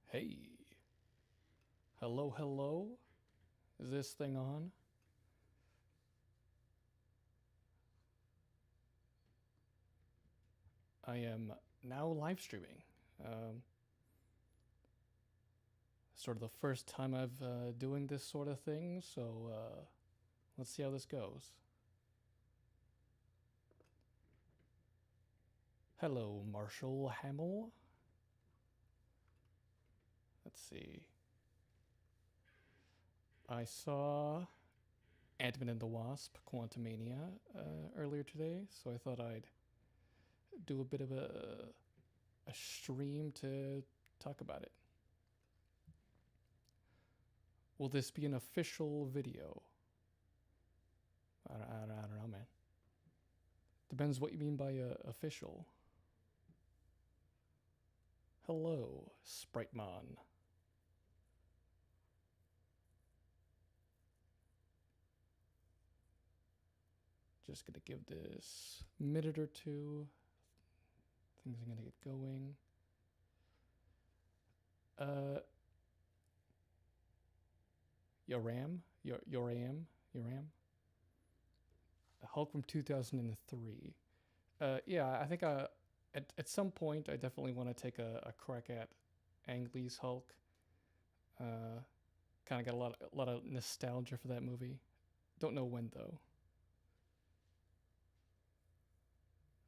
Hey. Hello, hello. Is this thing on? I am now live streaming. Um, Sort of the first time I've doing this sort of thing, so let's see how this goes. Hello, Marshall Hamill. Let's see. I saw Ant-Man and the Wasp, Quantumania, earlier today, so I thought I'd do a bit of a stream to talk about it. Will this be an official video? I don't know, man. Depends what you mean by official. Hello, Spriteman. Just gonna give this a minute or two. Things are gonna get going. Yoram. Hulk from 2003. Yeah, I think at some point I definitely want to take a crack at Ang Lee's Hulk. Kind of got a lot of nostalgia for that movie. Don't know when though.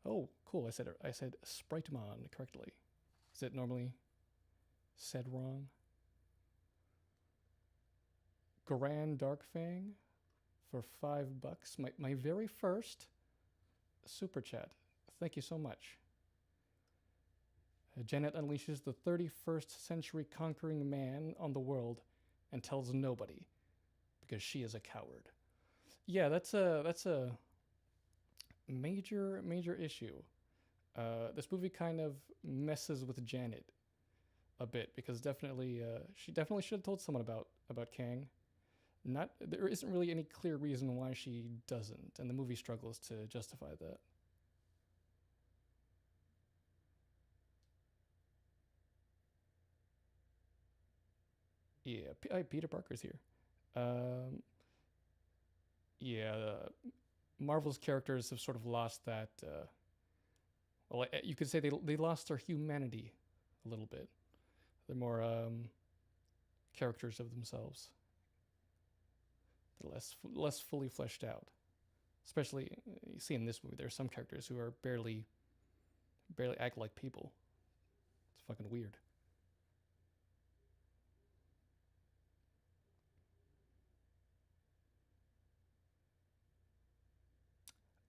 Oh, cool! I said Spriteman correctly. Is it normally said wrong? Grand Darkfang for $5. My very first super chat. Thank you so much. Janet unleashes the 31st century conquering man on the world and tells nobody because she is a coward. Yeah, that's a major issue. This movie kind of messes with Janet a bit because definitely she definitely should have told someone about Kang. Not there isn't really any clear reason why she doesn't, and the movie struggles to justify that. Yeah, Peter Parker's here. Um, yeah, Marvel's characters have sort of lost that. Well, you could say they lost their humanity a little bit. They're more characters of themselves. They're less fully fleshed out. Especially you see in this movie, there are some characters who are barely act like people. It's fucking weird.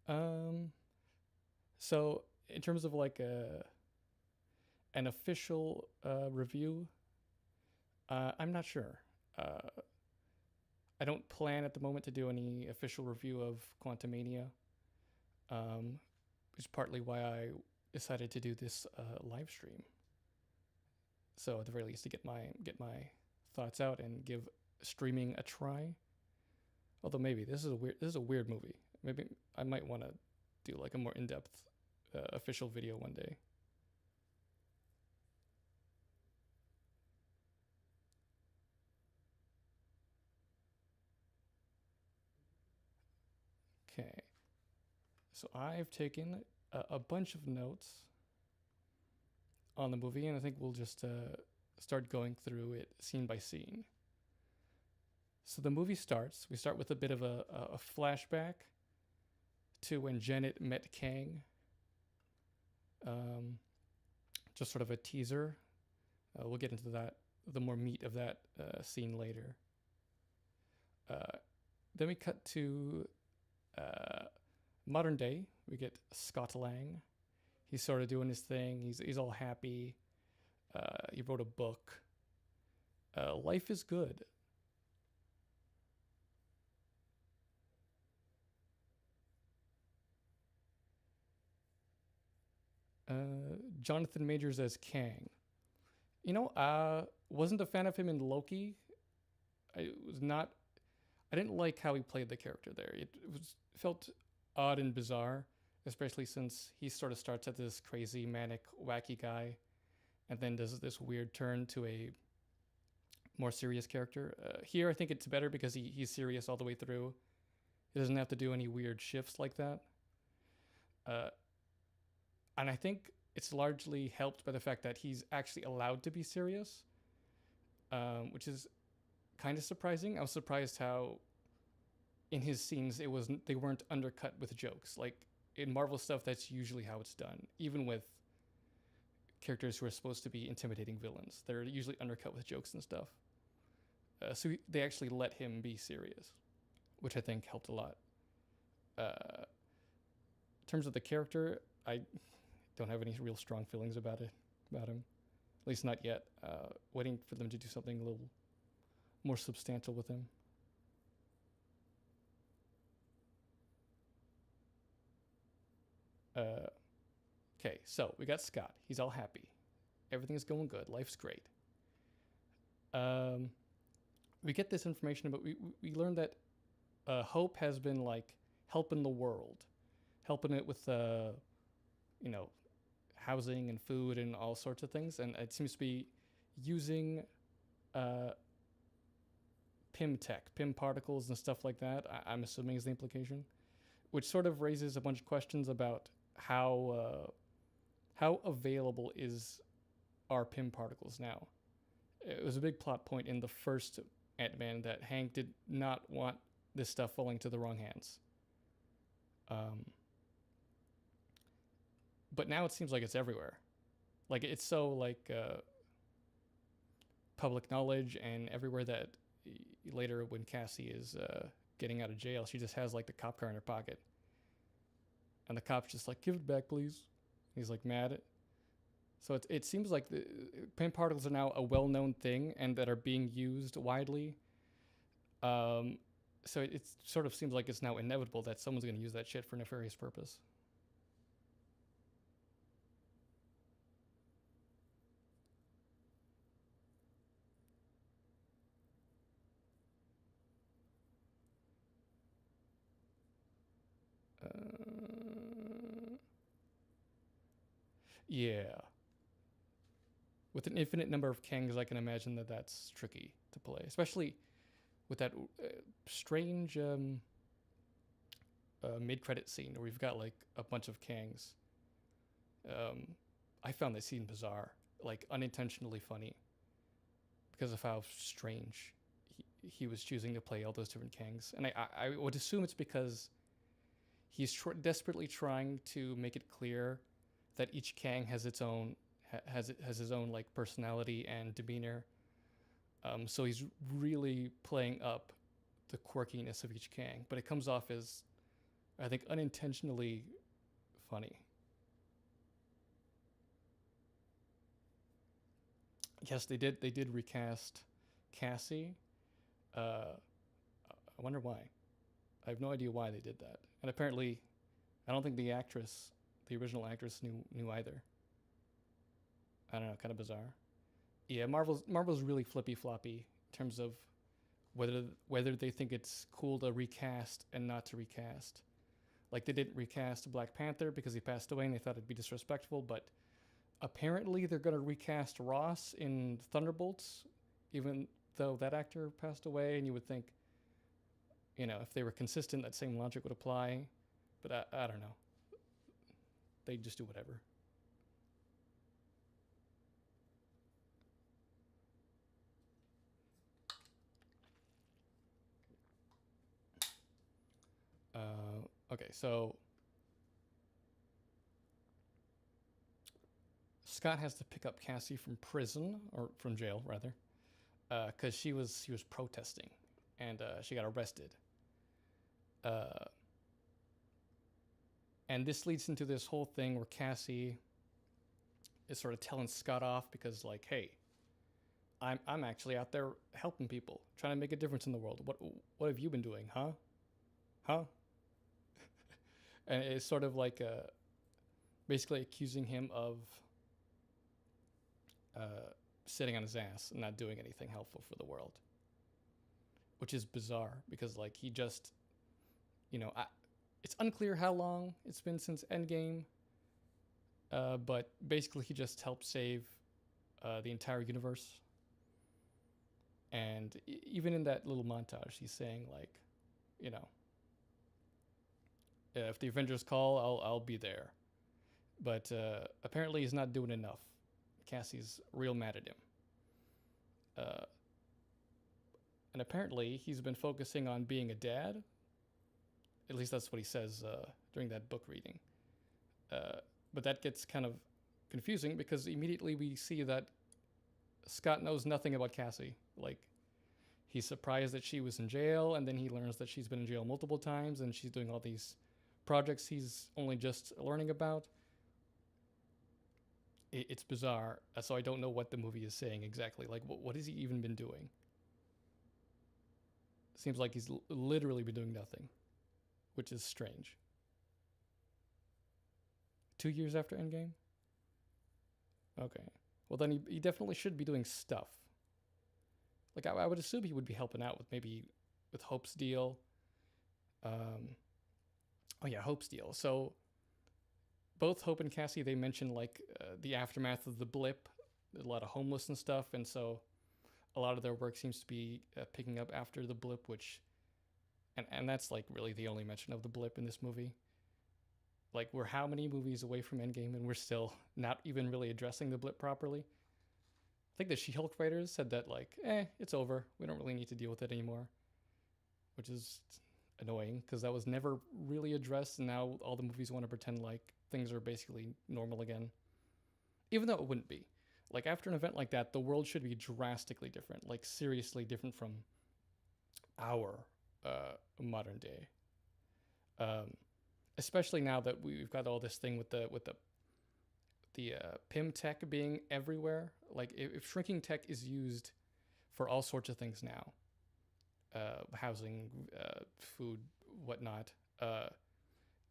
Um, so in terms of like an official review, I'm not sure. I don't plan at the moment to do any official review of Quantumania. Which is partly why I decided to do this live stream. So at the very least, to get my thoughts out and give streaming a try. Although maybe this is a weird movie. Maybe I might want to do like a more in depth official video one day. Okay, so I've taken a bunch of notes on the movie, and I think we'll just start going through it scene by scene. So the movie starts. We start with a bit of a flashback to when Janet met Kang. Um, just sort of a teaser. We'll get into the more meat of that scene later. Then we cut to modern day. We get Scott Lang. He's sort of doing his thing. He's all happy. He wrote a book. Life is good. Jonathan Majors as Kang. You know, wasn't a fan of him in Loki. I was not. I didn't like how he played the character there. It felt odd and bizarre, especially since he sort of starts as this crazy, manic, wacky guy, and then does this weird turn to a more serious character. Here, I think it's better because he's serious all the way through. He doesn't have to do any weird shifts like that. And I think it's largely helped by the fact that he's actually allowed to be serious, which is kind of surprising. I was surprised how in his scenes they weren't undercut with jokes. Like in Marvel stuff, that's usually how it's done. Even with characters who are supposed to be intimidating villains, they're usually undercut with jokes and stuff. So they actually let him be serious, which I think helped a lot. In terms of the character, I don't have any real strong feelings about him. At least not yet. Waiting for them to do something a little more substantial with him. Okay, so we got Scott. He's all happy. Everything's going good. Life's great. We get this information about we learned that Hope has been like helping the world, helping it with housing and food and all sorts of things, and it seems to be using PIM tech, PIM particles and stuff like that. I'm assuming is the implication, which sort of raises a bunch of questions about how available are PIM particles now. It was a big plot point in the first Ant-Man that Hank did not want this stuff falling to the wrong hands. But now it seems like it's everywhere. Like it's so public knowledge, and everywhere that later when Cassie is getting out of jail, she just has like the cop car in her pocket. And the cop's just like, give it back, please. He's like mad. So it seems like the PIM particles are now a well-known thing and that are being used widely. So it sort of seems like it's now inevitable that someone's going to use that shit for nefarious purpose. Yeah. With an infinite number of Kangs, I can imagine that that's tricky to play, especially with that strange mid-credit scene where we've got like a bunch of Kangs. I found that scene bizarre, like unintentionally funny, because of how strange he was choosing to play all those different Kangs. And I would assume it's because he's desperately trying to make it clear that each Kang has its own has his own like personality and demeanor. So he's really playing up the quirkiness of each Kang, but it comes off as, I think, unintentionally funny. Yes, they did recast Cassie. I wonder why. I have no idea why they did that. And apparently, I don't think the original actress knew either. I don't know, kind of bizarre. Yeah, Marvel's really flippy floppy in terms of whether they think it's cool to recast and not to recast. Like they didn't recast Black Panther because he passed away and they thought it'd be disrespectful, but apparently they're going to recast Ross in Thunderbolts, even though that actor passed away, and you would think, if they were consistent, that same logic would apply, but I don't know. They just do whatever. Okay, so Scott has to pick up Cassie from prison, or from jail rather, because she was protesting, and she got arrested. And this leads into this whole thing where Cassie is sort of telling Scott off because, like, hey, I'm actually out there helping people, trying to make a difference in the world. What have you been doing, huh? And it's sort of like basically accusing him of sitting on his ass and not doing anything helpful for the world, which is bizarre because, like, he just, it's unclear how long it's been since Endgame, but basically he just helped save the entire universe. And even in that little montage, he's saying like, you know, if the Avengers call, I'll be there. But apparently, he's not doing enough. Cassie's real mad at him. Uh, and apparently, he's been focusing on being a dad. At least that's what he says during that book reading. But that gets kind of confusing because immediately we see that Scott knows nothing about Cassie. Like, he's surprised that she was in jail, and then he learns that she's been in jail multiple times, and she's doing all these projects he's only just learning about. It's bizarre, so I don't know what the movie is saying exactly. Like, what has he even been doing? Seems like he's literally been doing nothing, which is strange. 2 years after Endgame? Okay. Well, then he definitely should be doing stuff. Like, I would assume he would be helping out with Hope's deal. Hope's deal. So, both Hope and Cassie, they mention, like, the aftermath of the blip, a lot of homeless and stuff, and so a lot of their work seems to be picking up after the blip, which, and that's, like, really the only mention of the blip in this movie. Like, we're how many movies away from Endgame, and we're still not even really addressing the blip properly? I think the She-Hulk writers said that, like, it's over. We don't really need to deal with it anymore. Which is annoying, because that was never really addressed, and now all the movies want to pretend like things are basically normal again. Even though it wouldn't be. Like, after an event like that, the world should be drastically different. Like, seriously different from our modern day. Especially now that we've got all this thing with the PIM tech being everywhere. Like, if shrinking tech is used for all sorts of things now, housing, food, whatnot,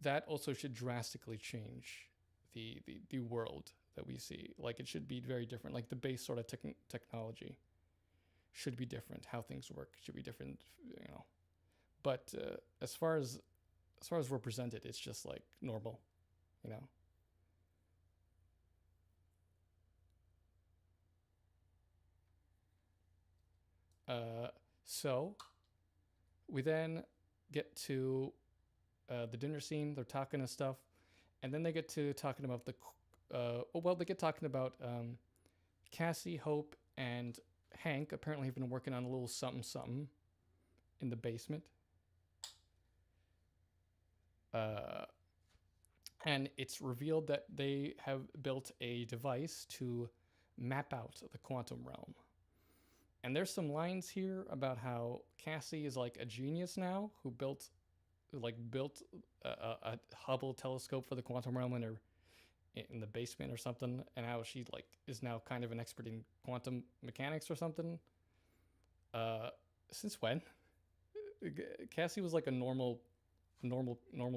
that also should drastically change the world that we see. Like, it should be very different. Like, the base sort of technology should be different. How things work should be different, you know. But as far as we're presented, it's just like normal, you know. So we then get to the dinner scene. They're talking and stuff, and then they get to talking about they get talking about Cassie, Hope, and Hank apparently have been working on a little something something in the basement. And it's revealed that they have built a device to map out the quantum realm. And there's some lines here about how Cassie is like a genius now who built a Hubble telescope for the quantum realm in the basement or something, and how she like is now kind of an expert in quantum mechanics or something. Since when? Cassie was like a normal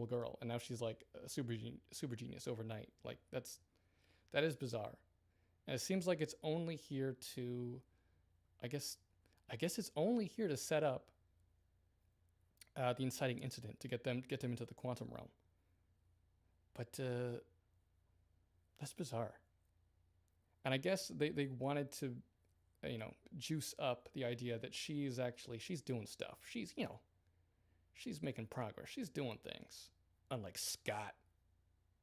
girl, and now she's like a super genius overnight. Like, that is bizarre. And it seems like it's only here to, I guess it's only here to set up the inciting incident to get them into the quantum realm. But that's bizarre. And I guess they wanted to, juice up the idea that she's doing stuff. She's making progress. She's doing things. Unlike Scott,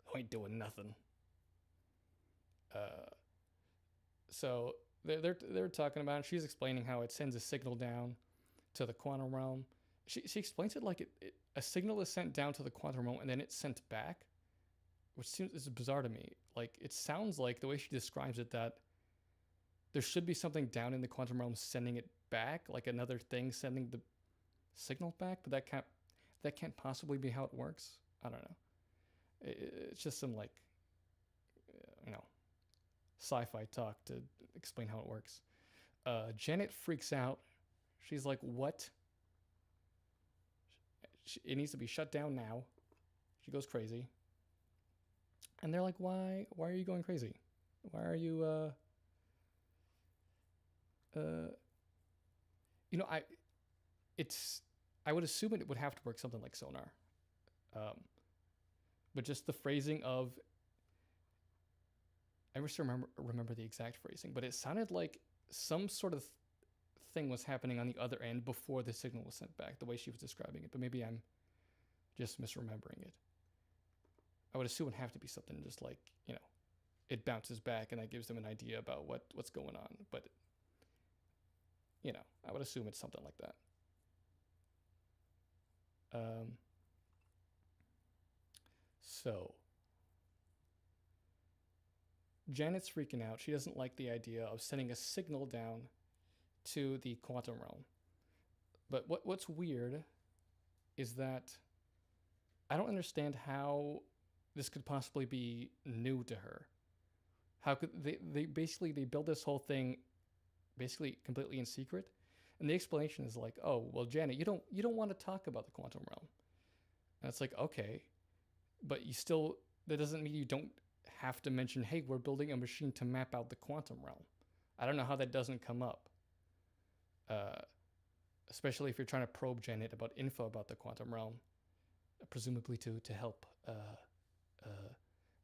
who ain't doing nothing. So they're talking about it. She's explaining how it sends a signal down to the quantum realm. She explains it like a signal is sent down to the quantum realm and then it's sent back, which is bizarre to me. Like, it sounds like the way she describes it that there should be something down in the quantum realm sending it back, like another thing sending the signal back, but that can't possibly be how it works. I don't know. It's just some sci-fi talk to explain how it works. Janet freaks out. She's like, "What? It needs to be shut down now." She goes crazy, and they're like, "Why? Why are you going crazy? Why are you I would assume it would have to work something like sonar. But just the phrasing of, I wish I remember the exact phrasing, but it sounded like some sort of thing was happening on the other end before the signal was sent back, the way she was describing it. But maybe I'm just misremembering it. I would assume it'd have to be something just like, it bounces back and that gives them an idea about what's going on. But, I would assume it's something like that. So Janet's freaking out. She doesn't like the idea of sending a signal down to the quantum realm. But what's weird is that I don't understand how this could possibly be new to her. How could they basically build this whole thing basically completely in secret? And the explanation is like, oh, well, Janet, you don't want to talk about the quantum realm. And it's like, okay, but that doesn't mean you don't have to mention, hey, we're building a machine to map out the quantum realm. I don't know how that doesn't come up. Especially if you're trying to probe Janet about info about the quantum realm, presumably to help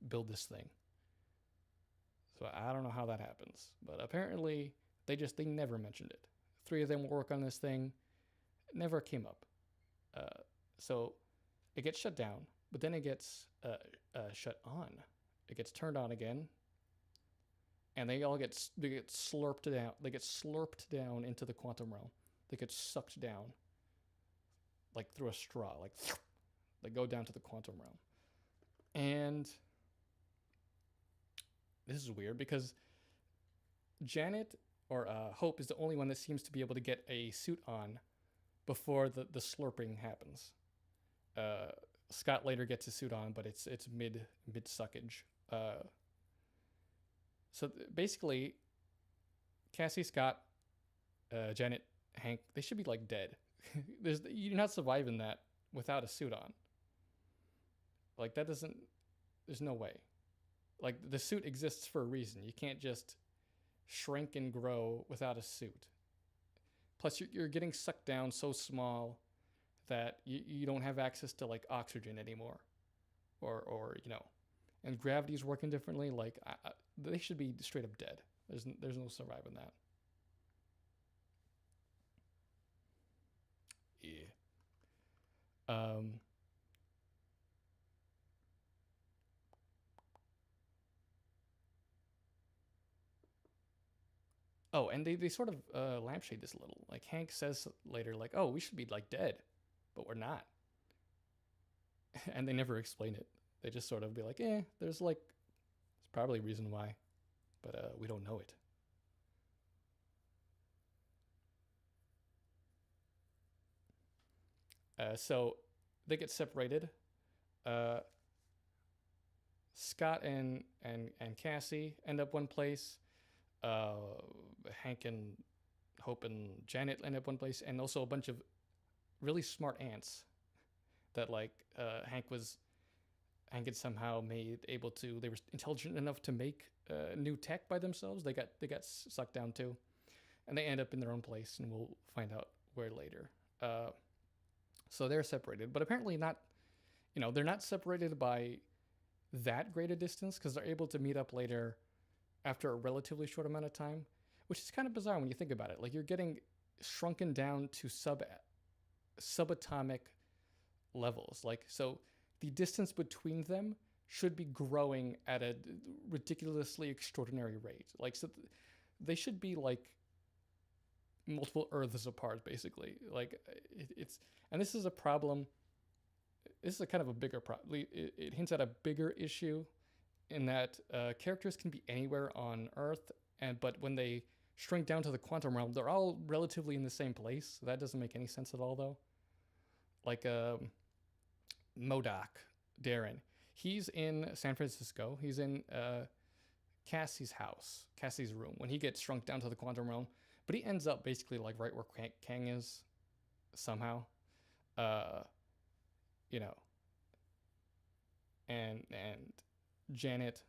build this thing. So I don't know how that happens, but apparently they never mentioned it. 3 of them will work on this thing. It never came up. So it gets shut down, but then it gets shut on. It gets turned on again, and they get slurped down. They get slurped down into the quantum realm. They get sucked down, like through a straw. Like they go down to the quantum realm, and this is weird because Janet or Hope is the only one that seems to be able to get a suit on before the slurping happens. Scott later gets a suit on, but it's mid suckage. So basically, Cassie, Scott, Janet, Hank, they should be like dead. You're not surviving that without a suit on. Like that doesn't. There's no way. Like the suit exists for a reason. You can't just shrink and grow without a suit. Plus, you're getting sucked down so small that you don't have access to like oxygen anymore, or and gravity's working differently. Like they should be straight up dead. There's no surviving that. Yeah. Oh, and they sort of lampshade this a little. Like Hank says later, like, "Oh, we should be like dead, but we're not." And they never explain it. They just sort of be like, there's probably a reason why, but we don't know it. So they get separated. Scott and Cassie end up one place. Hank and Hope and Janet end up one place, and also a bunch of really smart ants that Hank had somehow they were intelligent enough to make new tech by themselves. They got sucked down too, and they end up in their own place, and we'll find out where later. So they're separated, but apparently not. They're not separated by that great a distance because they're able to meet up later after a relatively short amount of time, which is kind of bizarre when you think about it. Like you're getting shrunken down to subatomic levels. Like, so the distance between them should be growing at a ridiculously extraordinary rate. Like, so they should be like multiple Earths apart, basically. Like it's, and this is a problem. This is a kind of a bigger problem. It hints at a bigger issue in that characters can be anywhere on Earth, but when they shrink down to the quantum realm, they're all relatively in the same place. So that doesn't make any sense at all, though. Like MODOK, Darren. He's in San Francisco. He's in Cassie's house, Cassie's room, when he gets shrunk down to the quantum realm. But he ends up basically like right where Kang is, somehow. And Janet,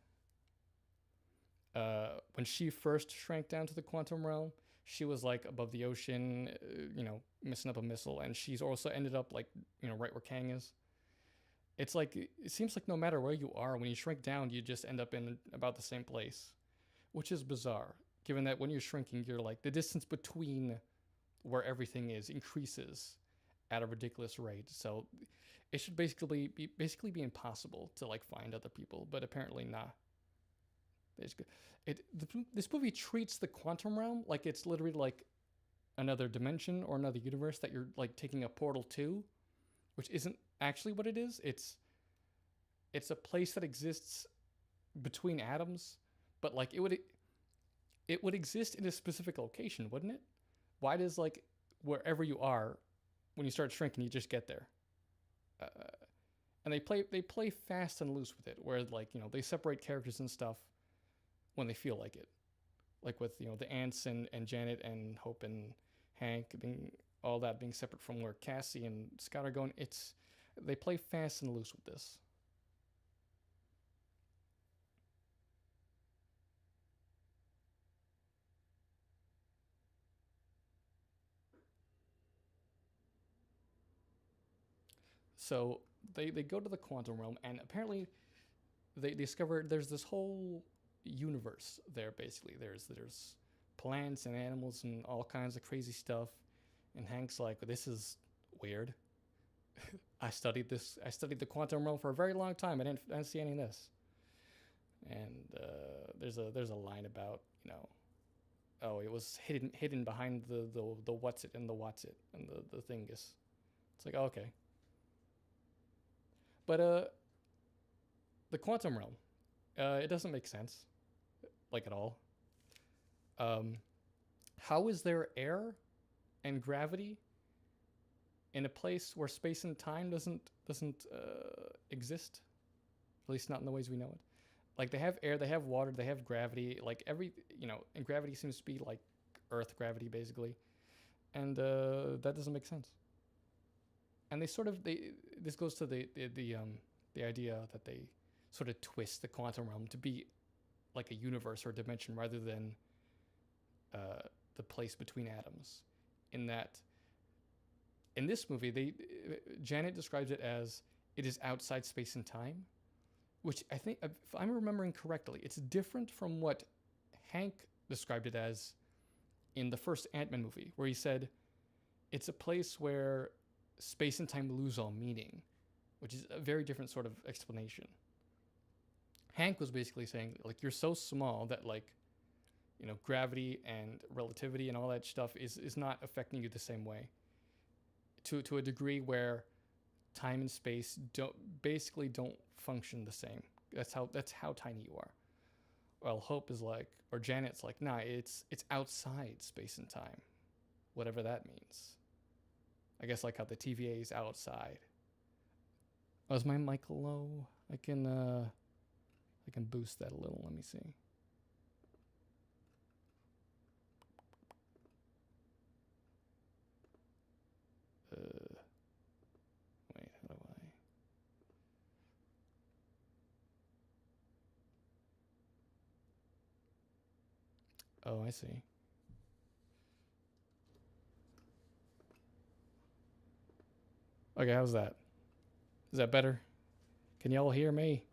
when she first shrank down to the quantum realm, she was like above the ocean, messing up a missile, and she's also ended up like, right where Kang is. It's like, it seems like no matter where you are, when you shrink down, you just end up in about the same place. which is bizarre, given that when you're shrinking, you're like the distance between where everything is increases at a ridiculous rate. So it should basically be impossible to like find other people, but apparently not. This movie treats the quantum realm like it's literally like another dimension or another universe that you're like taking a portal to, which isn't actually what it is. It's a place that exists between atoms, but like it would exist in a specific location, wouldn't it? Why does like wherever you are, when you start shrinking, you just get there? Uh, and they play fast and loose with it, where like they separate characters and stuff when they feel like it, like with the ants and Janet and Hope and Hank being all that being separate from where Cassie and Scott are going. They play fast and loose with this. So they go to the quantum realm, and apparently they discover there's this whole universe there. Basically, there's plants and animals and all kinds of crazy stuff. And Hank's like, this is weird. I studied this. I studied the quantum realm for a very long time. I didn't see any of this. And there's a line about oh, it was hidden behind the what's it and the what's it and the thing is. It's like, oh, okay. But the quantum realm, it doesn't make sense, like at all. How is there air and gravity in a place where space and time doesn't exist? At least not in the ways we know it. Like they have air, they have water, they have gravity. Like and gravity seems to be like Earth gravity basically, and that doesn't make sense. And this goes to the idea that they sort of twist the quantum realm to be like a universe or a dimension rather than the place between atoms. In that, in this movie, Janet describes it as it is outside space and time, which I think, if I'm remembering correctly, it's different from what Hank described it as in the first Ant-Man movie, where he said it's a place where space and time lose all meaning, which is a very different sort of explanation. Hank was basically saying, like, you're so small that, like, gravity and relativity and all that stuff is not affecting you the same way. To a degree where time and space don't function the same. That's how tiny you are. Well, Hope is like, or Janet's like, nah, it's outside space and time, whatever that means. I guess like how the TVA is outside. Oh, is my mic low? I can boost that a little. Let me see. Wait, how do I? Oh, I see. Okay, how's that? Is that better? Can y'all hear me?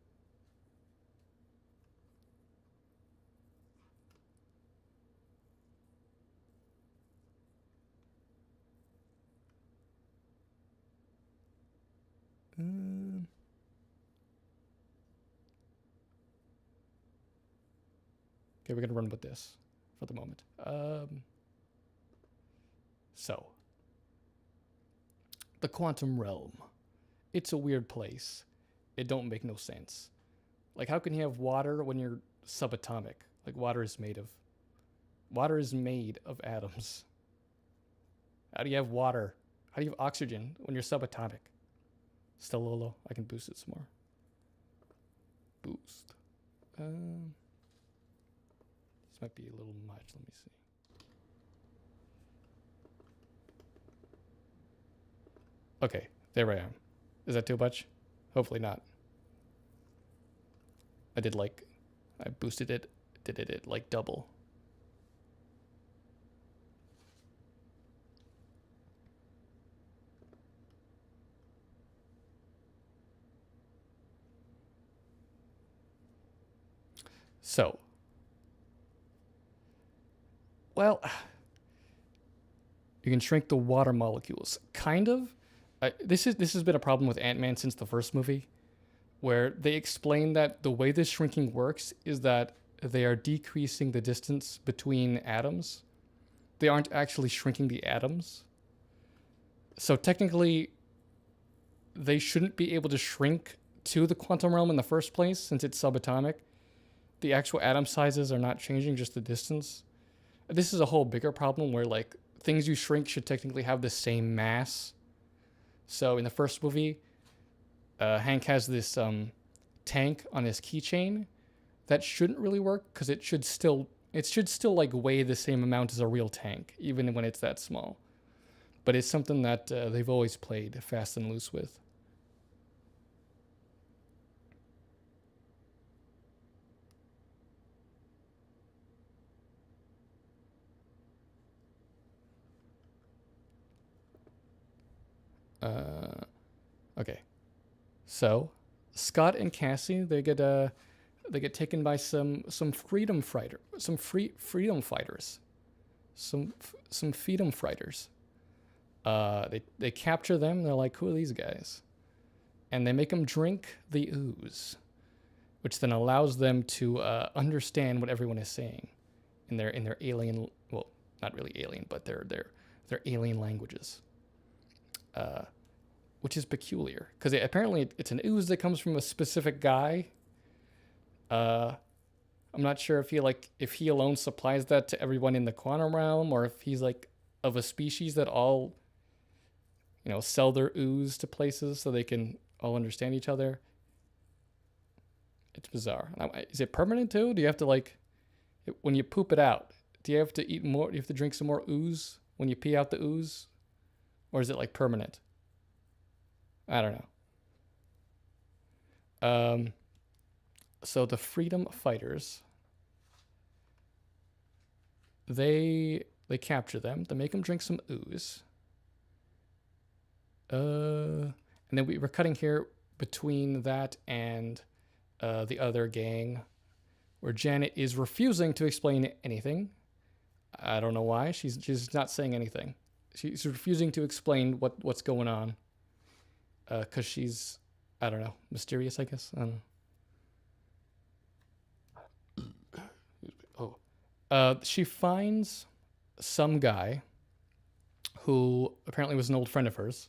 Okay, we're gonna run with this for the moment. So, the quantum realm. It's a weird place. It don't make no sense. Like, how can you have water when you're subatomic? Like, water is made of atoms. How do you have water? How do you have oxygen when you're subatomic? Still a little low. I can boost it some more. Boost. This might be a little much. Let me see. Okay, there I am. Is that too much? Hopefully not. I boosted it, did it like double. So, Well, you can shrink the water molecules, kind of. This has been a problem with Ant-Man since the first movie, where they explain that the way this shrinking works is that they are decreasing the distance between atoms. They aren't actually shrinking the atoms. So technically, they shouldn't be able to shrink to the quantum realm in the first place since it's subatomic. The actual atom sizes are not changing, just the distance. This is a whole bigger problem where like things you shrink should technically have the same mass. So in the first movie, Hank has this tank on his keychain that shouldn't really work because it should still like weigh the same amount as a real tank, even when it's that small. But it's something that they've always played fast and loose with. Okay, so Scott and Cassie they get taken by some freedom fighter some freedom fighters some freedom fighters. They capture them. They're like, who are these guys? And they make them drink the ooze, which then allows them to understand what everyone is saying in their alien, well, not really alien, but their alien languages. Which is peculiar because apparently it's an ooze that comes from a specific guy. I'm not sure if he alone supplies that to everyone in the quantum realm, or if he's like of a species that all sell their ooze to places so they can all understand each other. It's bizarre. Is it permanent too? Do you have to when you poop it out? Do you have to eat more? Do you have to drink some more ooze when you pee out the ooze, or is it like permanent? I don't know. So the freedom fighters, they capture them. They make them drink some ooze. And then we're cutting here between that and the other gang, where Janet is refusing to explain anything. I don't know why. She's not saying anything. She's refusing to explain what's going on. Because she's, I don't know, mysterious, I guess. I don't know. She finds some guy who apparently was an old friend of hers.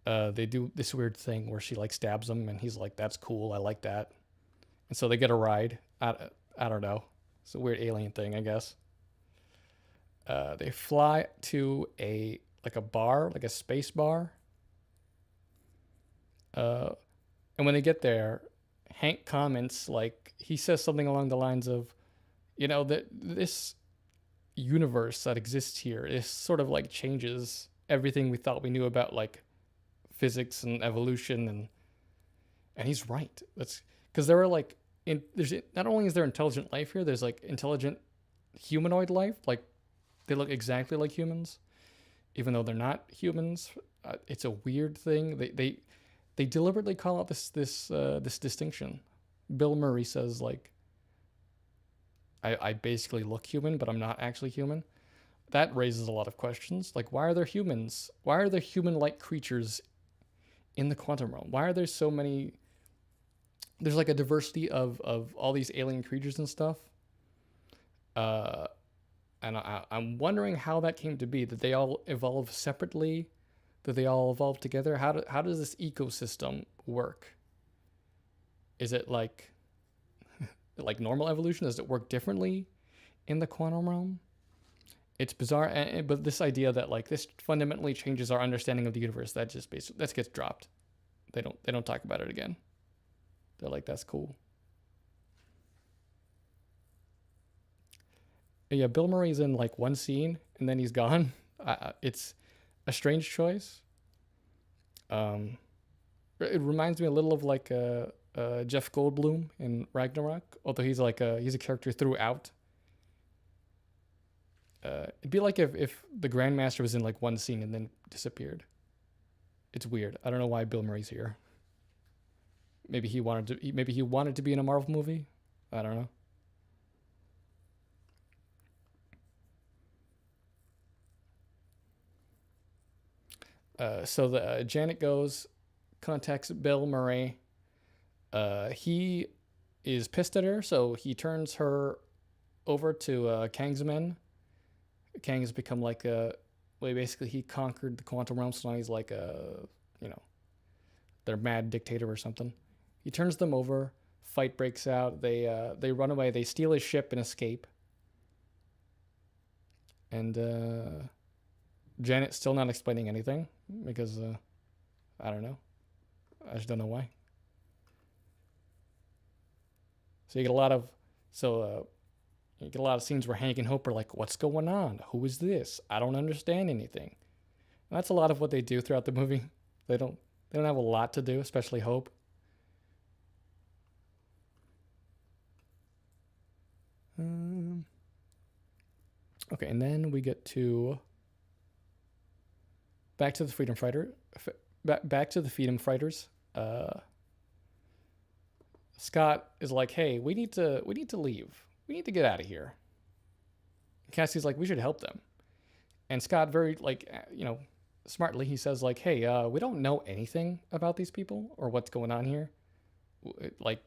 They do this weird thing where she stabs him, and he's like, "That's cool. I like that." And so they get a ride. I don't know. It's a weird alien thing, I guess. They fly to a bar, like a space bar. And when they get there, Hank comments, he says something along the lines of, that this universe that exists here is sort of changes everything we thought we knew about physics and evolution, and he's right. That's because there are there's not only is there intelligent life here, there's intelligent humanoid life. They look exactly like humans, even though they're not humans. It's a weird thing. They deliberately call out this distinction. Bill Murray says I basically look human, but I'm not actually human. That raises a lot of questions. Why are there humans? Why are there human-like creatures in the quantum realm? Why are there so many? There's a diversity of all these alien creatures and stuff. And I'm wondering how that came to be. That they all evolve separately? That they all evolve together? How does this ecosystem work? Is it like normal evolution? Does it work differently in the quantum realm? It's bizarre, but this idea that this fundamentally changes our understanding of the universe, that just basically that gets dropped. They don't talk about it again. They're like, that's cool. Yeah, Bill Murray's in one scene and then he's gone. It's a strange choice. It reminds me a little of Jeff Goldblum in Ragnarok, although he's he's a character throughout. It'd be like if the Grandmaster was in one scene and then disappeared. It's weird. I don't know why Bill Murray's here. Maybe he wanted to be in a Marvel movie. I don't know. So the Janet goes, contacts Bill Murray. He is pissed at her, so he turns her over to Kang's men. Kang has become like a, well, basically he conquered the quantum realm, so now he's like a, you know, their mad dictator or something. He turns them over. Fight breaks out. They run away. They steal his ship and escape. And Janet's still not explaining anything because I don't know. I just don't know why. So you get a lot of you get a lot of scenes where Hank and Hope are like, "What's going on? Who is this? I don't understand anything." And that's a lot of what they do throughout the movie. They don't have a lot to do, especially Hope. Okay, and then we get to back to the Freedom Fighter, back to the Freedom Fighters. Scott is like, "Hey, we need to leave. We need to get out of here." Cassie's like, "We should help them." And Scott, very smartly, he says like, "Hey, we don't know anything about these people or what's going on here. Like,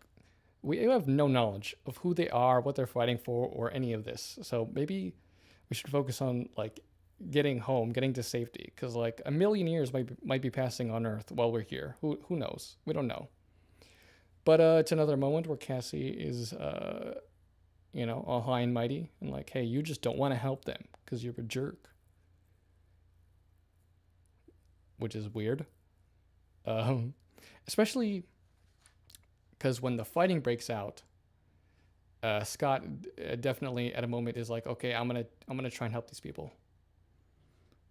we have no knowledge of who they are, what they're fighting for, or any of this. So maybe we should focus on like getting home, getting to safety, because like a million years might be passing on Earth while we're here. Who knows? We don't know." But it's another moment where Cassie is, all high and mighty and like, "Hey, you just don't want to help them because you're a jerk," which is weird. Especially because when the fighting breaks out, Scott definitely at a moment is like, "Okay, I'm gonna try and help these people."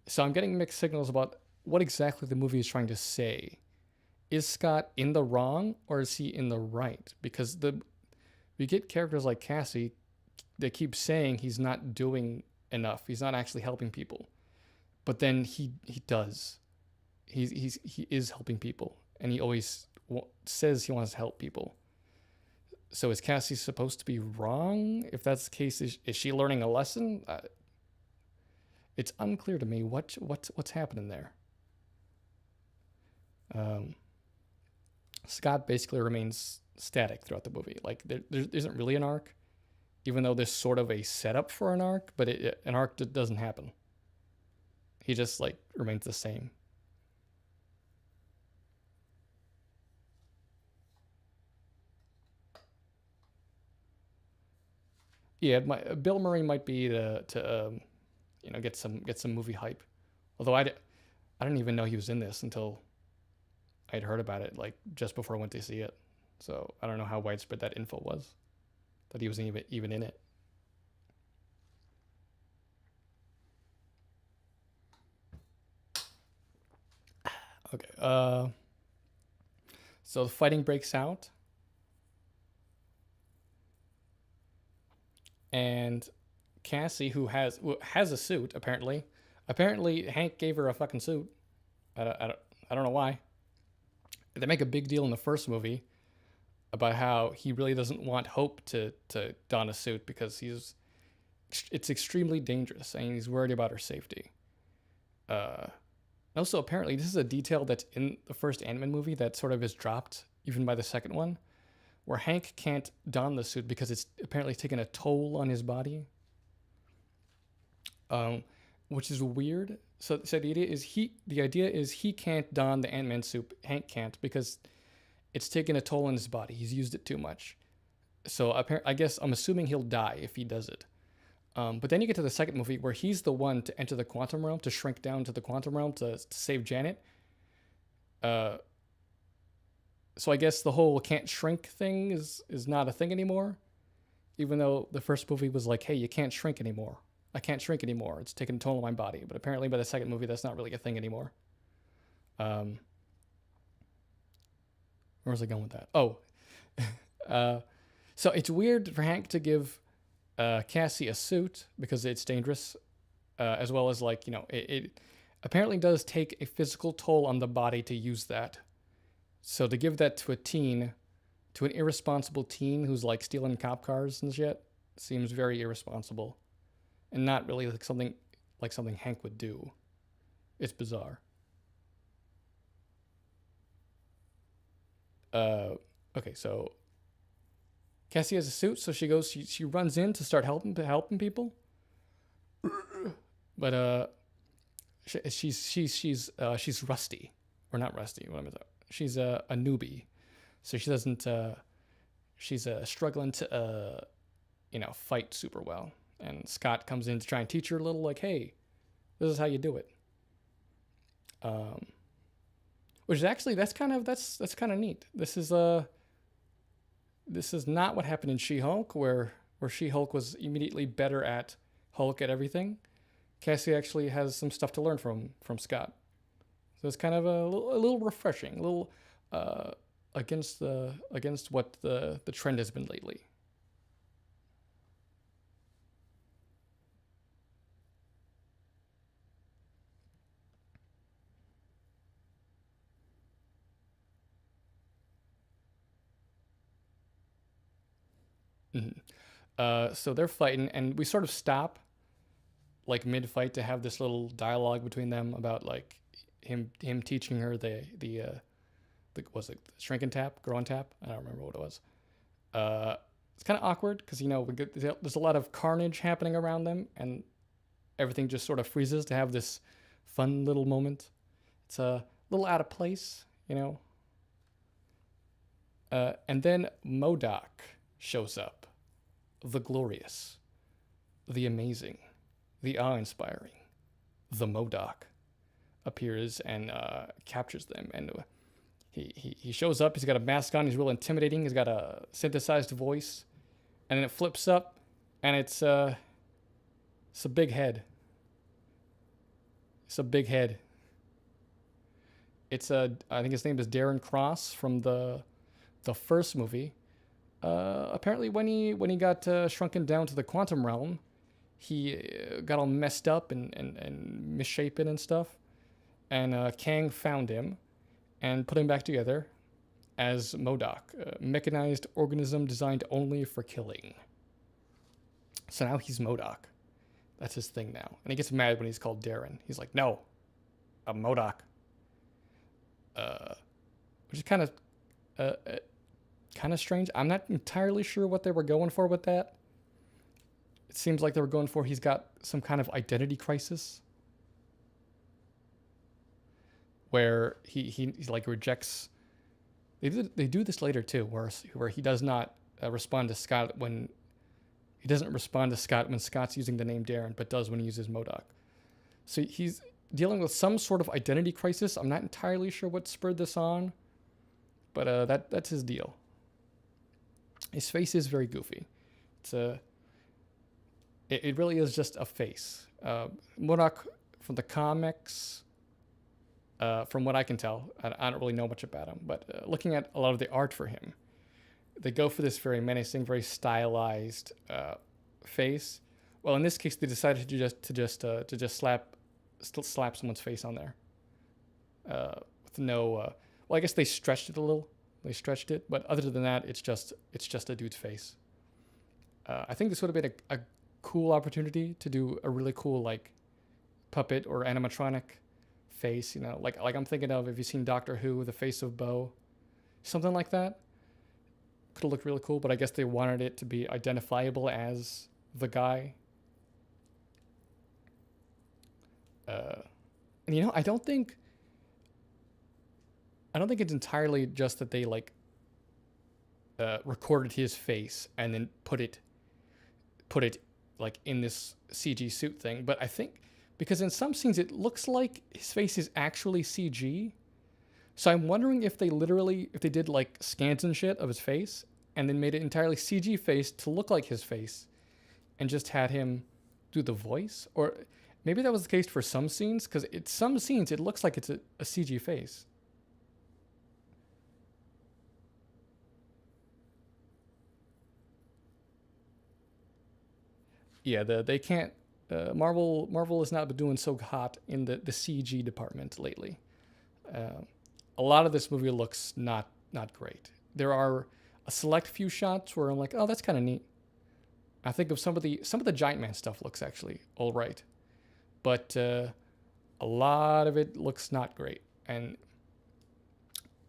So I'm getting mixed signals about what exactly the movie is trying to say. Is Scott in the wrong or is he in the right? Because we get characters like Cassie, they keep saying he's not doing enough. He's not actually helping people, but then he does. He is helping people, and he always says he wants to help people. So is Cassie supposed to be wrong? If that's the case, is she learning a lesson? It's unclear to me what's happening there. Scott basically remains static throughout the movie. Like there isn't really an arc, even though there's sort of a setup for an arc, but an arc doesn't happen. He just like remains the same. Yeah, Bill Murray might be to get some movie hype. Although I didn't even know he was in this until I'd heard about it like just before I went to see it. So I don't know how widespread that info was, that he was even in it. Okay. So the fighting breaks out, and Cassie, who has a suit, apparently Hank gave her a fucking suit. I don't know why. They make a big deal in the first movie about how he really doesn't want Hope to don a suit because it's extremely dangerous and he's worried about her safety. Also, apparently, this is a detail that's in the first Ant-Man movie that sort of is dropped even by the second one, where Hank can't don the suit because it's apparently taken a toll on his body, which is weird. So the idea is he can't don the Ant-Man suit. Hank can't because it's taken a toll on his body. He's used it too much. So I guess I'm assuming he'll die if he does it. But then you get to the second movie where he's the one to enter the quantum realm, to shrink down to the quantum realm to save Janet. So I guess the whole can't shrink thing is not a thing anymore. Even though the first movie was like, "Hey, you can't shrink anymore. I can't shrink anymore. It's taken a toll on my body." But apparently by the second movie, that's not really a thing anymore. Where was I going with that? Oh. So it's weird for Hank to give Cassie a suit because it's dangerous, as well as like, it apparently does take a physical toll on the body to use that. So to give that to an irresponsible teen who's like stealing cop cars and shit, seems very irresponsible, and not really like something Hank would do. It's bizarre. Uh, okay, so Cassie has a suit, so she runs in to start helping people, but she's rusty, or not rusty. What am I talking? She's a newbie, so she doesn't. She's struggling to fight super well. And Scott comes in to try and teach her a little, like, hey, this is how you do it. Um, which is actually that's kind of neat. This is not what happened in She-Hulk, where She-Hulk was immediately better at Hulk at everything. Cassie actually has some stuff to learn from Scott. So it's kind of a little refreshing, a little against what the trend has been lately. Mm-hmm. So they're fighting, and we sort of stop like mid fight to have this little dialogue between them about like him teaching her the was it shrink and tap, grow and tap? I don't remember what it was. It's kind of awkward because there's a lot of carnage happening around them, and everything just sort of freezes to have this fun little moment. It's a little out of place, you know. And then MODOK shows up, the glorious, the amazing, the awe-inspiring, the MODOK appears and captures them. And he shows up. He's got a mask on. He's real intimidating. He's got a synthesized voice, and then it flips up, and it's a big head. It's a big head. It's I think his name is Darren Cross from the first movie. Apparently, when he got shrunken down to the quantum realm, he got all messed up and misshapen and stuff. And Kang found him and put him back together as MODOK, a mechanized organism designed only for killing. So now he's MODOK. That's his thing now. And he gets mad when he's called Darren. He's like, no, I'm MODOK. Which is kind of strange. I'm not entirely sure what they were going for with that. It seems like they were going for he's got some kind of identity crisis, where he like rejects. They do this later too, where he does not respond to Scott when he doesn't respond to Scott when Scott's using the name Darren, but does when he uses MODOK. So he's dealing with some sort of identity crisis. I'm not entirely sure what spurred this on, but that's his deal. His face is very goofy. It really is just a face. MODOK from the comics, from what I can tell, I don't really know much about him, but looking at a lot of the art for him, they go for this very menacing, very stylized face. Well, in this case, they decided to just slap someone's face on there with no. Well, I guess they stretched it a little. They stretched it, but other than that, it's just a dude's face. I think this would have been a cool opportunity to do a really cool like puppet or animatronic face. You know, like I'm thinking of, if you've seen Doctor Who, the face of Bo, something like that. Could have looked really cool, but I guess they wanted it to be identifiable as the guy. And I don't think it's entirely just that they like recorded his face and then put it like in this CG suit thing, but I think because in some scenes it looks like his face is actually CG. So I'm wondering if they did like scans and shit of his face and then made it entirely CG face to look like his face and just had him do the voice, or maybe that was the case for some scenes, because some scenes it looks like it's a CG face. Yeah, they can't. Marvel has not been doing so hot in the CG department lately. A lot of this movie looks not great. There are a select few shots where I'm like, oh, that's kind of neat. I think of some of the Giant Man stuff looks actually all right, but a lot of it looks not great, and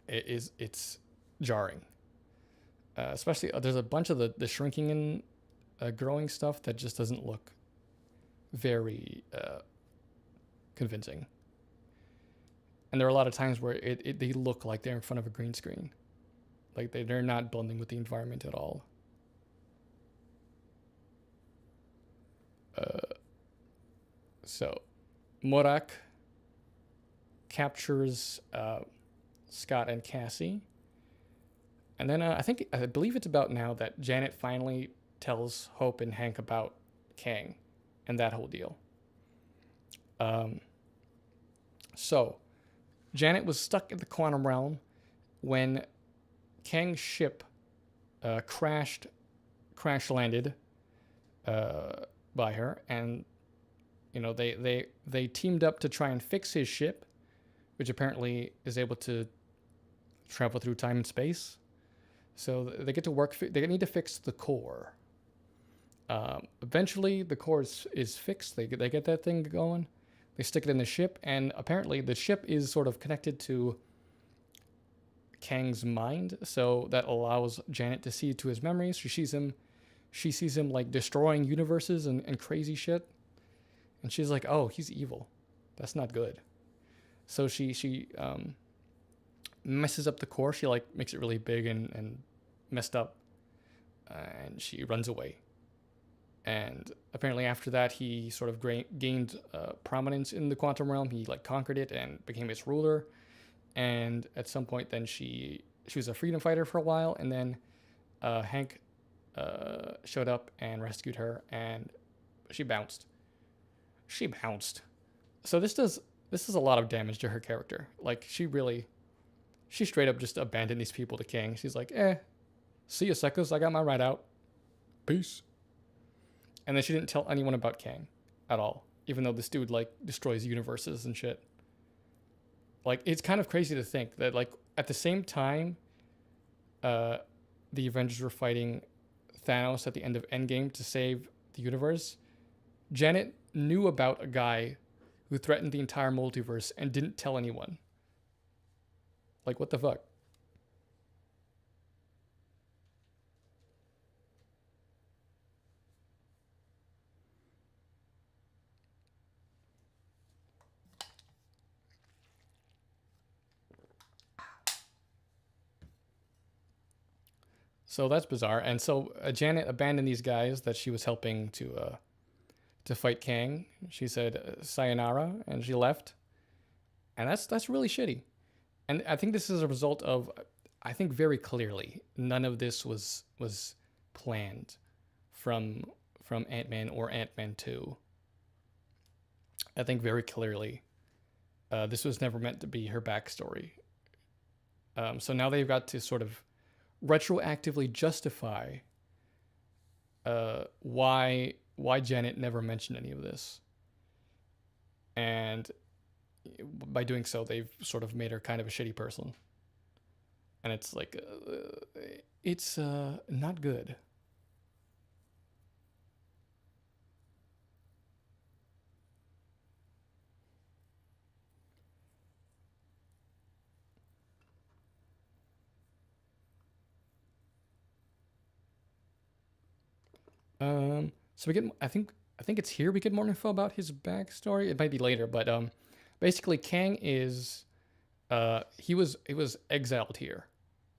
it's jarring. Especially there's a bunch of the shrinking and growing stuff that just doesn't look very convincing. And there are a lot of times where they look like they're in front of a green screen. Like they're not blending with the environment at all. So Morak captures Scott and Cassie. And then I believe it's about now that Janet finally tells Hope and Hank about Kang and that whole deal. So Janet was stuck in the quantum realm when Kang's ship crash landed by her, and they teamed up to try and fix his ship, which apparently is able to travel through time and space. So they get to work. They need to fix the core. Eventually, the core is fixed. They get that thing going. They stick it in the ship, and apparently the ship is sort of connected to Kang's mind, so that allows Janet to see to his memories. She sees him like destroying universes and crazy shit, and she's like, "Oh, he's evil. That's not good." So she messes up the core. She like makes it really big and messed up, and she runs away. And apparently after that, he sort of gained prominence in the quantum realm. He like conquered it and became its ruler. And at some point, then she was a freedom fighter for a while, and then Hank showed up and rescued her, and she bounced. So this does a lot of damage to her character. Like she straight up just abandoned these people to Kang. She's like, see ya, suckers. I got my ride out. Peace. And then she didn't tell anyone about Kang at all, even though this dude like destroys universes and shit. Like, it's kind of crazy to think that like at the same time the Avengers were fighting Thanos at the end of Endgame to save the universe, Janet knew about a guy who threatened the entire multiverse and didn't tell anyone. Like, what the fuck? So that's bizarre. And so Janet abandoned these guys that she was helping to fight Kang. She said sayonara, and she left. And that's really shitty. And I think this is a result of, I think very clearly, none of this was planned from Ant-Man or Ant-Man 2. I think very clearly this was never meant to be her backstory. So now they've got to sort of retroactively justify why Janet never mentioned any of this. And by doing so, they've sort of made her kind of a shitty person. And it's like, it's not good. So we get, I think it's here we get more info about his backstory. It might be later, but basically Kang is, he was exiled here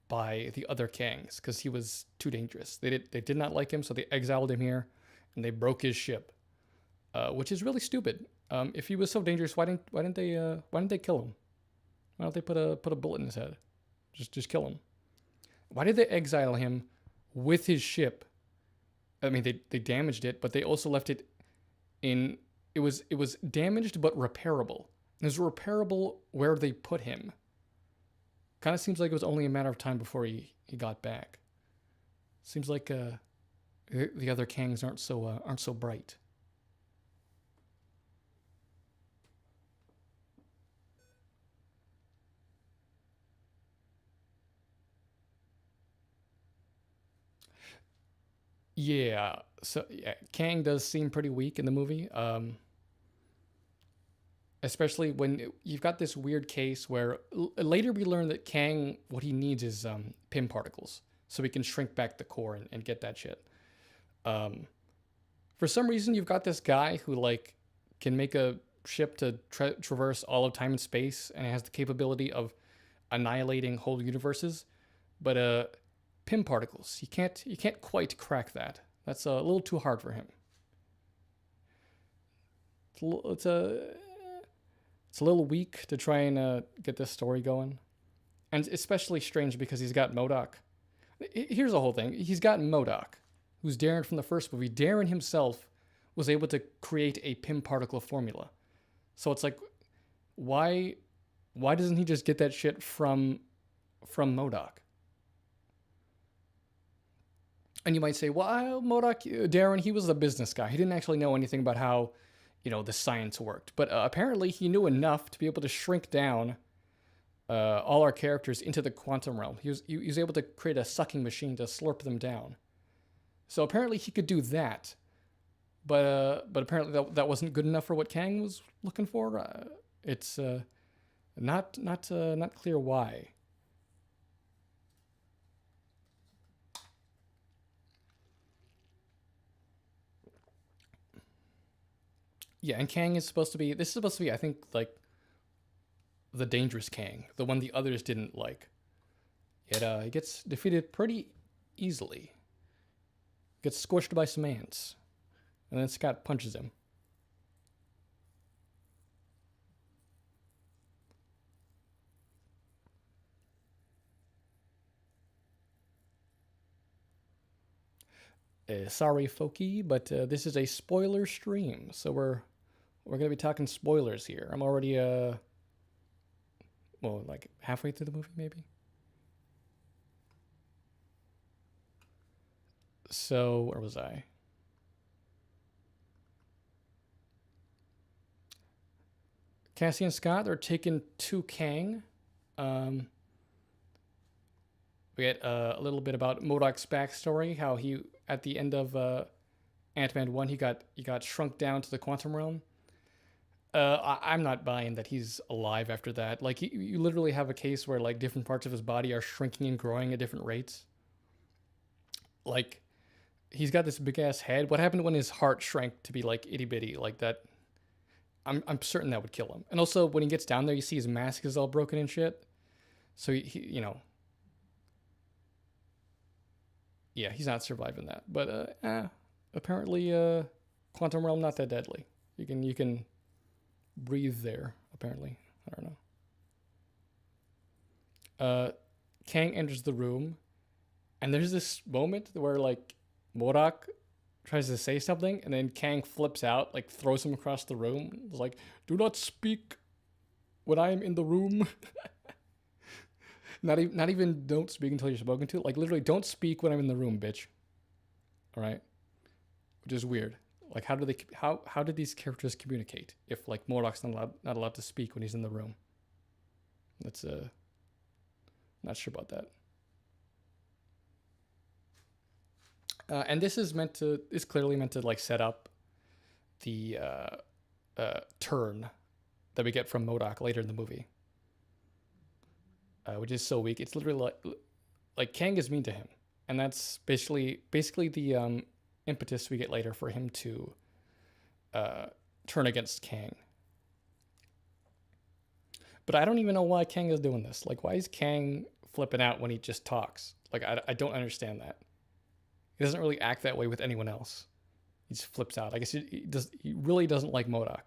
by the other Kangs because he was too dangerous. They did not like him, so they exiled him here, and they broke his ship, which is really stupid. If he was so dangerous, why didn't they kill him? Why don't they put a bullet in his head? Just kill him. Why did they exile him with his ship? I mean, they damaged it, but they also left it in. It was damaged but repairable. It was repairable where they put him. Kind of seems like it was only a matter of time before he got back. Seems like the other Kangs aren't so bright. Yeah, so yeah, Kang does seem pretty weak in the movie. especially when you've got this weird case where later we learn that Kang, what he needs is Pym particles, so he can shrink back the core and get that shit. Um, for some reason, you've got this guy who like can make a ship to traverse all of time and space, and it has the capability of annihilating whole universes. But Pym particles, you can't quite crack that. That's a little too hard for him. It's a little weak to try and get this story going, and especially strange because he's got MODOK. Here's the whole thing: he's got MODOK, who's Darren from the first movie. Darren himself was able to create a Pym particle formula, so it's like, why doesn't he just get that shit from MODOK? And you might say, well, MODOK, Darren, he was a business guy. He didn't actually know anything about how, the science worked. But apparently he knew enough to be able to shrink down all our characters into the quantum realm. He was able to create a sucking machine to slurp them down. So apparently he could do that. But apparently that wasn't good enough for what Kang was looking for. It's not clear why. Yeah, and Kang is supposed to be. This is supposed to be, I think, like the dangerous Kang, the one the others didn't like. It he gets defeated pretty easily. Gets squished by some ants, and then Scott punches him. Sorry, folky, but this is a spoiler stream, so we're gonna be talking spoilers here. I'm already like halfway through the movie, maybe. So where was I? Cassie and Scott are taken to Kang. We get a little bit about MODOK's backstory, how he at the end of Ant-Man 1 he got shrunk down to the quantum realm. I'm not buying that he's alive after that. Like you literally have a case where like different parts of his body are shrinking and growing at different rates. Like he's got this big ass head. What happened when his heart shrank to be like itty bitty like that? I'm certain that would kill him. And also when he gets down there, you see his mask is all broken and shit. So he yeah, he's not surviving that. But apparently, quantum realm not that deadly. You can breathe there. Apparently, I don't know. Kang enters the room, and there's this moment where like MODOK tries to say something, and then Kang flips out, like throws him across the room. It's like, "Do not speak when I am in the room." Not even don't speak until you're spoken to. Like literally, don't speak when I'm in the room, bitch. All right, which is weird. Like how did these characters communicate if like MODOK's not allowed to speak when he's in the room? That's not sure about that. And this is clearly meant to like set up the turn that we get from MODOK later in the movie. Which is so weak. It's literally like Kang is mean to him, and that's basically the impetus we get later for him to turn against Kang. But I don't even know why Kang is doing this. Like, why is Kang flipping out when he just talks? Like, I don't understand that. He doesn't really act that way with anyone else. He just flips out. I guess he really doesn't like MODOK.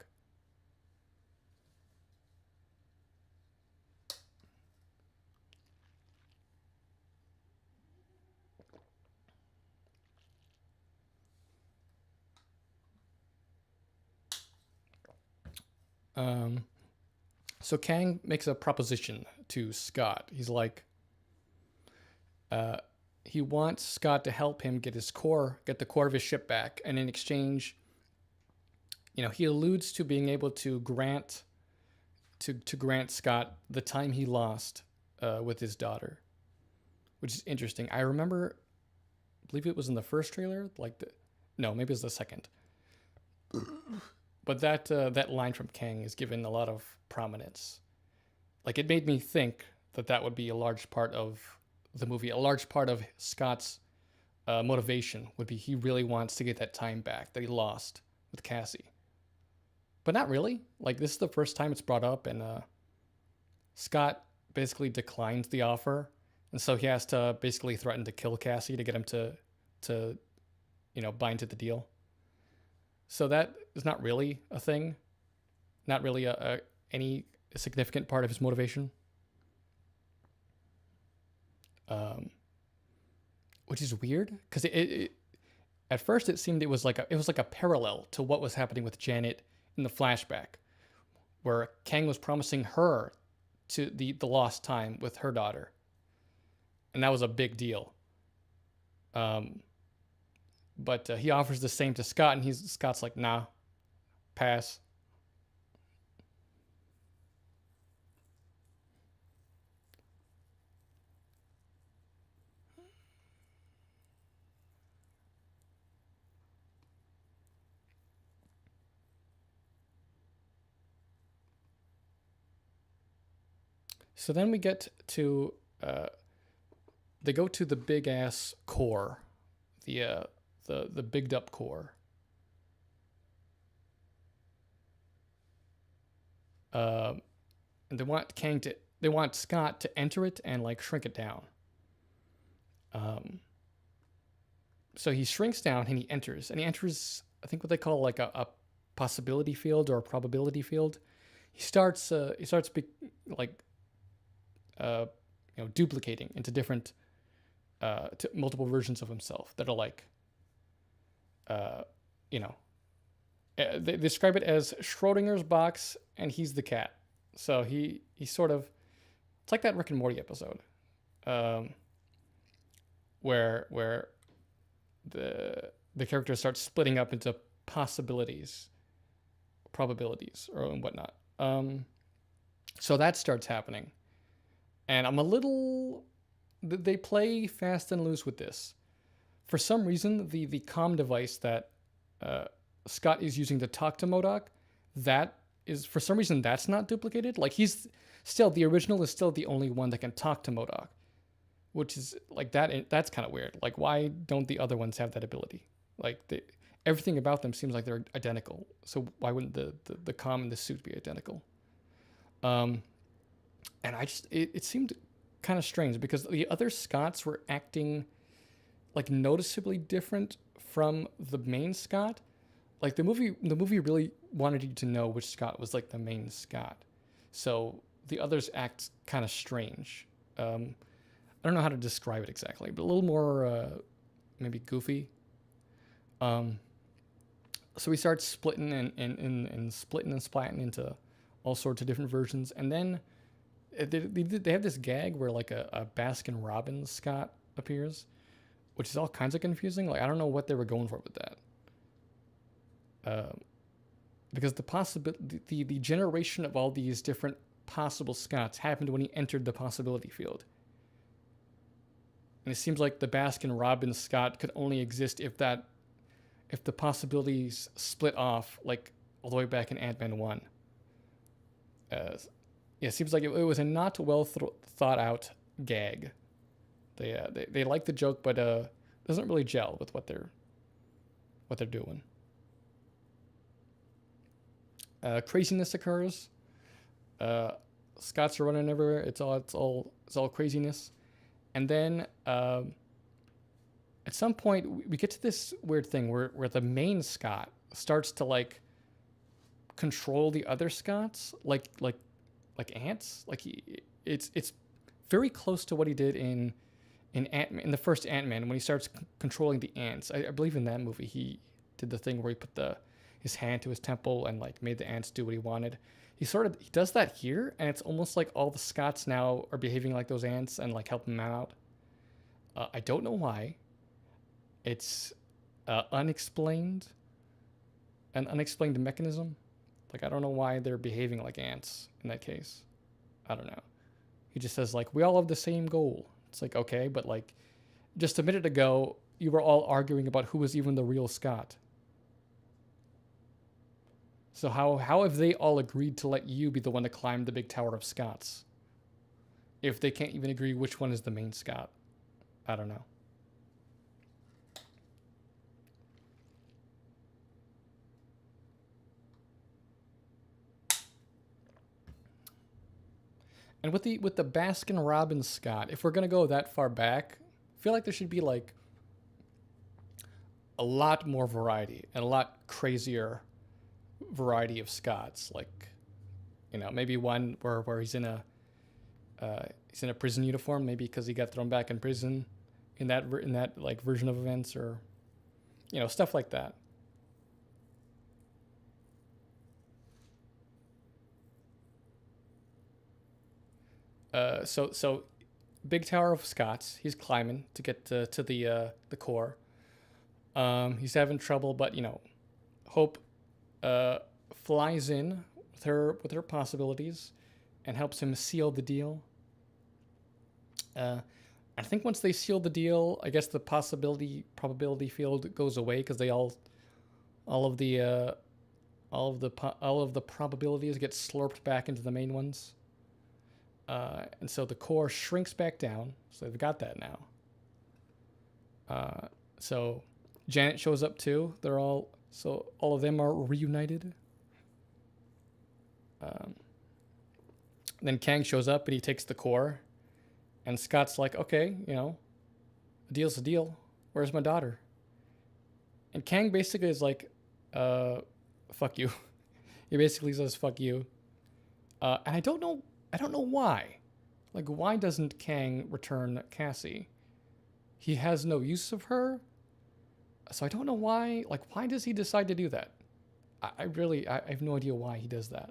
So Kang makes a proposition to Scott. He's like, he wants Scott to help him get the core of his ship back, and in exchange, he alludes to being able to grant Scott the time he lost with his daughter, which is interesting. I believe it was in the first trailer, maybe it was the second, But that line from Kang is given a lot of prominence. Like it made me think that that would be a large part of the movie. A large part of Scott's motivation would be he really wants to get that time back that he lost with Cassie. But not really. Like this is the first time it's brought up, and Scott basically declines the offer, and so he has to basically threaten to kill Cassie to get him to buy into the deal. So that is not really a thing, not really any significant part of his motivation. Which is weird because it at first it seemed it was like a parallel to what was happening with Janet in the flashback, where Kang was promising her to the lost time with her daughter, and that was a big deal. But he offers the same to Scott, and Scott's like, nah, pass. So then we get to they go to the big ass core, the bigged up core. And they want Scott to enter it and like shrink it down. So he shrinks down and he enters I think what they call like a possibility field or a probability field. He starts duplicating into different to multiple versions of himself that are like they describe it as Schrodinger's box and he's the cat. So he sort of, it's like that Rick and Morty episode where the character starts splitting up into possibilities, probabilities, or and whatnot. So that starts happening, and I'm a little. They play fast and loose with this. For some reason, the comm device that Scott is using to talk to MODOK, that is for some reason that's not duplicated. Like he's still, the original is still the only one that can talk to MODOK, which is like that. That's kind of weird. Like why don't the other ones have that ability? Like everything about them seems like they're identical. So why wouldn't the comm and the suit be identical? And I just it seemed kind of strange because the other Scotts were acting like noticeably different from the main Scott. Like the movie really wanted you to know which Scott was like the main Scott. So the others act kind of strange. I don't know how to describe it exactly, but a little more maybe goofy. So we start splitting and splitting and splatting into all sorts of different versions, and then they have this gag where like a Baskin Robbins Scott appears, which is all kinds of confusing. Like I don't know what they were going for with that. Because the generation of all these different possible Scotts happened when he entered the possibility field. And it seems like the Baskin Robbins Scott could only exist if the possibilities split off like all the way back in Ant-Man 1. It seems like it was a not well thought out gag. They like the joke, but it doesn't really gel with what they're doing. Craziness occurs. Scots are running everywhere. It's all craziness, and then at some point we get to this weird thing where the main Scott starts to like control the other Scots like ants. Like it's very close to what he did in the first Ant-Man when he starts controlling the ants. I believe in that movie he did the thing where he put his hand to his temple and like made the ants do what he wanted. He does that here, and it's almost like all the Scots now are behaving like those ants and like helping him out. I don't know why. It's unexplained, an unexplained mechanism. Like I don't know why they're behaving like ants in that case. I don't know. He just says like we all have the same goal. It's like okay, but like just a minute ago you were all arguing about who was even the real Scott. So how have they all agreed to let you be the one to climb the big tower of Scots if they can't even agree which one is the main Scot? I don't know. And with the Baskin Robbins Scot, if we're gonna go that far back, I feel like there should be like a lot more variety and a lot crazier variety of Scots. Like, you know, maybe one where he's in a prison uniform, maybe because he got thrown back in prison in that like version of events, or you know, stuff like that. So big tower of Scots. He's climbing to get to the core. He's having trouble, but you know, Hope uh, flies in with her possibilities and helps him seal the deal. I think once they seal the deal, I guess the probability field goes away because they all of the all of the probabilities get slurped back into the main ones. And so the core shrinks back down. So they've got that now. So Janet shows up too. All of them are reunited. Then Kang shows up and he takes the core. And Scott's like, okay, you know, a deal's a deal. Where's my daughter? And Kang basically is like, fuck you. He basically says, fuck you. And I don't know why. Like, why doesn't Kang return Cassie? He has no use of her. So I don't know why. Like, why does he decide to do that? I have no idea why he does that.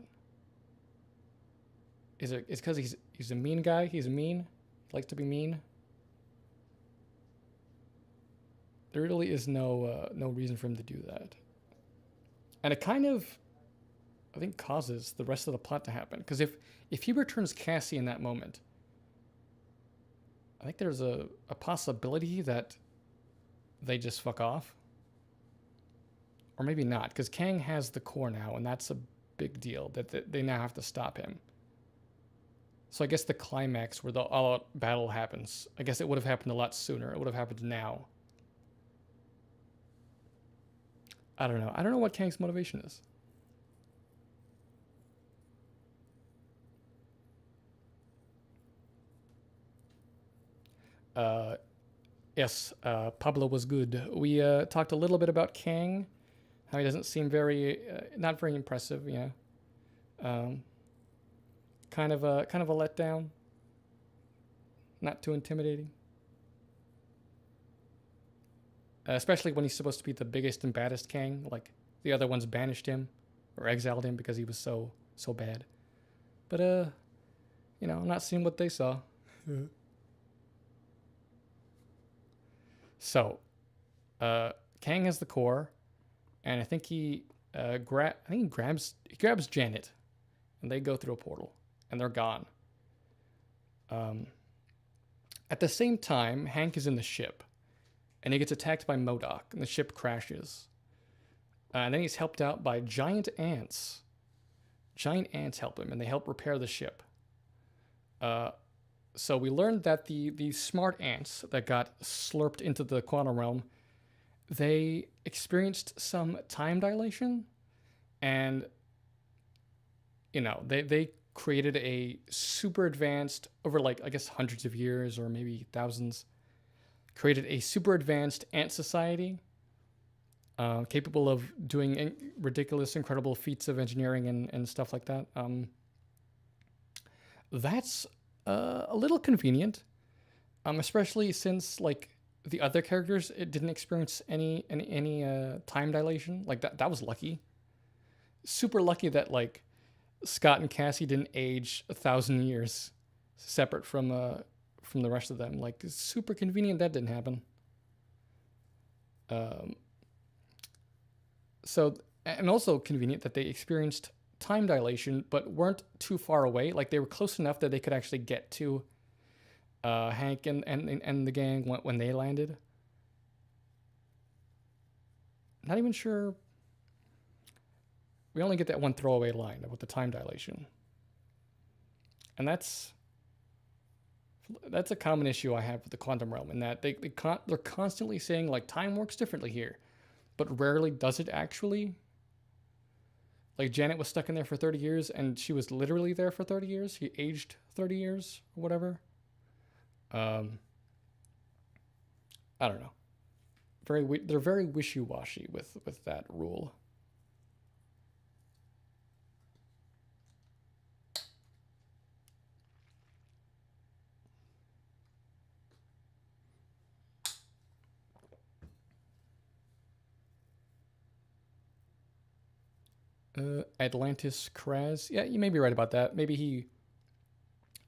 It's because he's a mean guy? He's mean? He likes to be mean? There really is no reason for him to do that. And it kind of, I think, causes the rest of the plot to happen. Because if he returns Cassie in that moment, I think there's a possibility that they just fuck off. Or maybe not, because Kang has the core now, and that's a big deal, that they now have to stop him. So I guess the climax where the all-out battle happens, I guess it would have happened a lot sooner. It would have happened now. I don't know. I don't know what Kang's motivation is. Yes, Pablo was good. We talked a little bit about Kang, how he doesn't seem not very impressive. Yeah, kind of a letdown. Not too intimidating, especially when he's supposed to be the biggest and baddest Kang. Like the other ones banished him or exiled him because he was so bad. But you know, I'm not seeing what they saw. So, Kang has the core, and I think he grabs Janet, and they go through a portal, and they're gone. At the same time, Hank is in the ship, and he gets attacked by MODOK, and the ship crashes. And then he's helped out by giant ants. Giant ants help him, and they help repair the ship. So we learned that the smart ants that got slurped into the quantum realm, they experienced some time dilation, and you know, they created a super advanced, over like I guess hundreds of years or maybe thousands, created a super advanced ant society, capable of doing ridiculous, incredible feats of engineering and stuff like that. That's a little convenient, especially since like the other characters, it didn't experience any time dilation. Like that was lucky. Super lucky that like Scott and Cassie didn't age 1,000 years separate from the rest of them. Like super convenient that didn't happen. So, and also convenient that they experienced time dilation, but weren't too far away. Like they were close enough that they could actually get to Hank and the gang when they landed. Not even sure. we only get that one throwaway line about the time dilation. And that's a common issue I have with the quantum realm, in that they're constantly saying like time works differently here, but rarely does it actually. Like Janet was stuck in there for 30 years, and she was literally there for 30 years. She aged 30 years or whatever. I don't know. They're very wishy-washy with that rule. Atlantis Kraz. Yeah, you may be right about that. Maybe he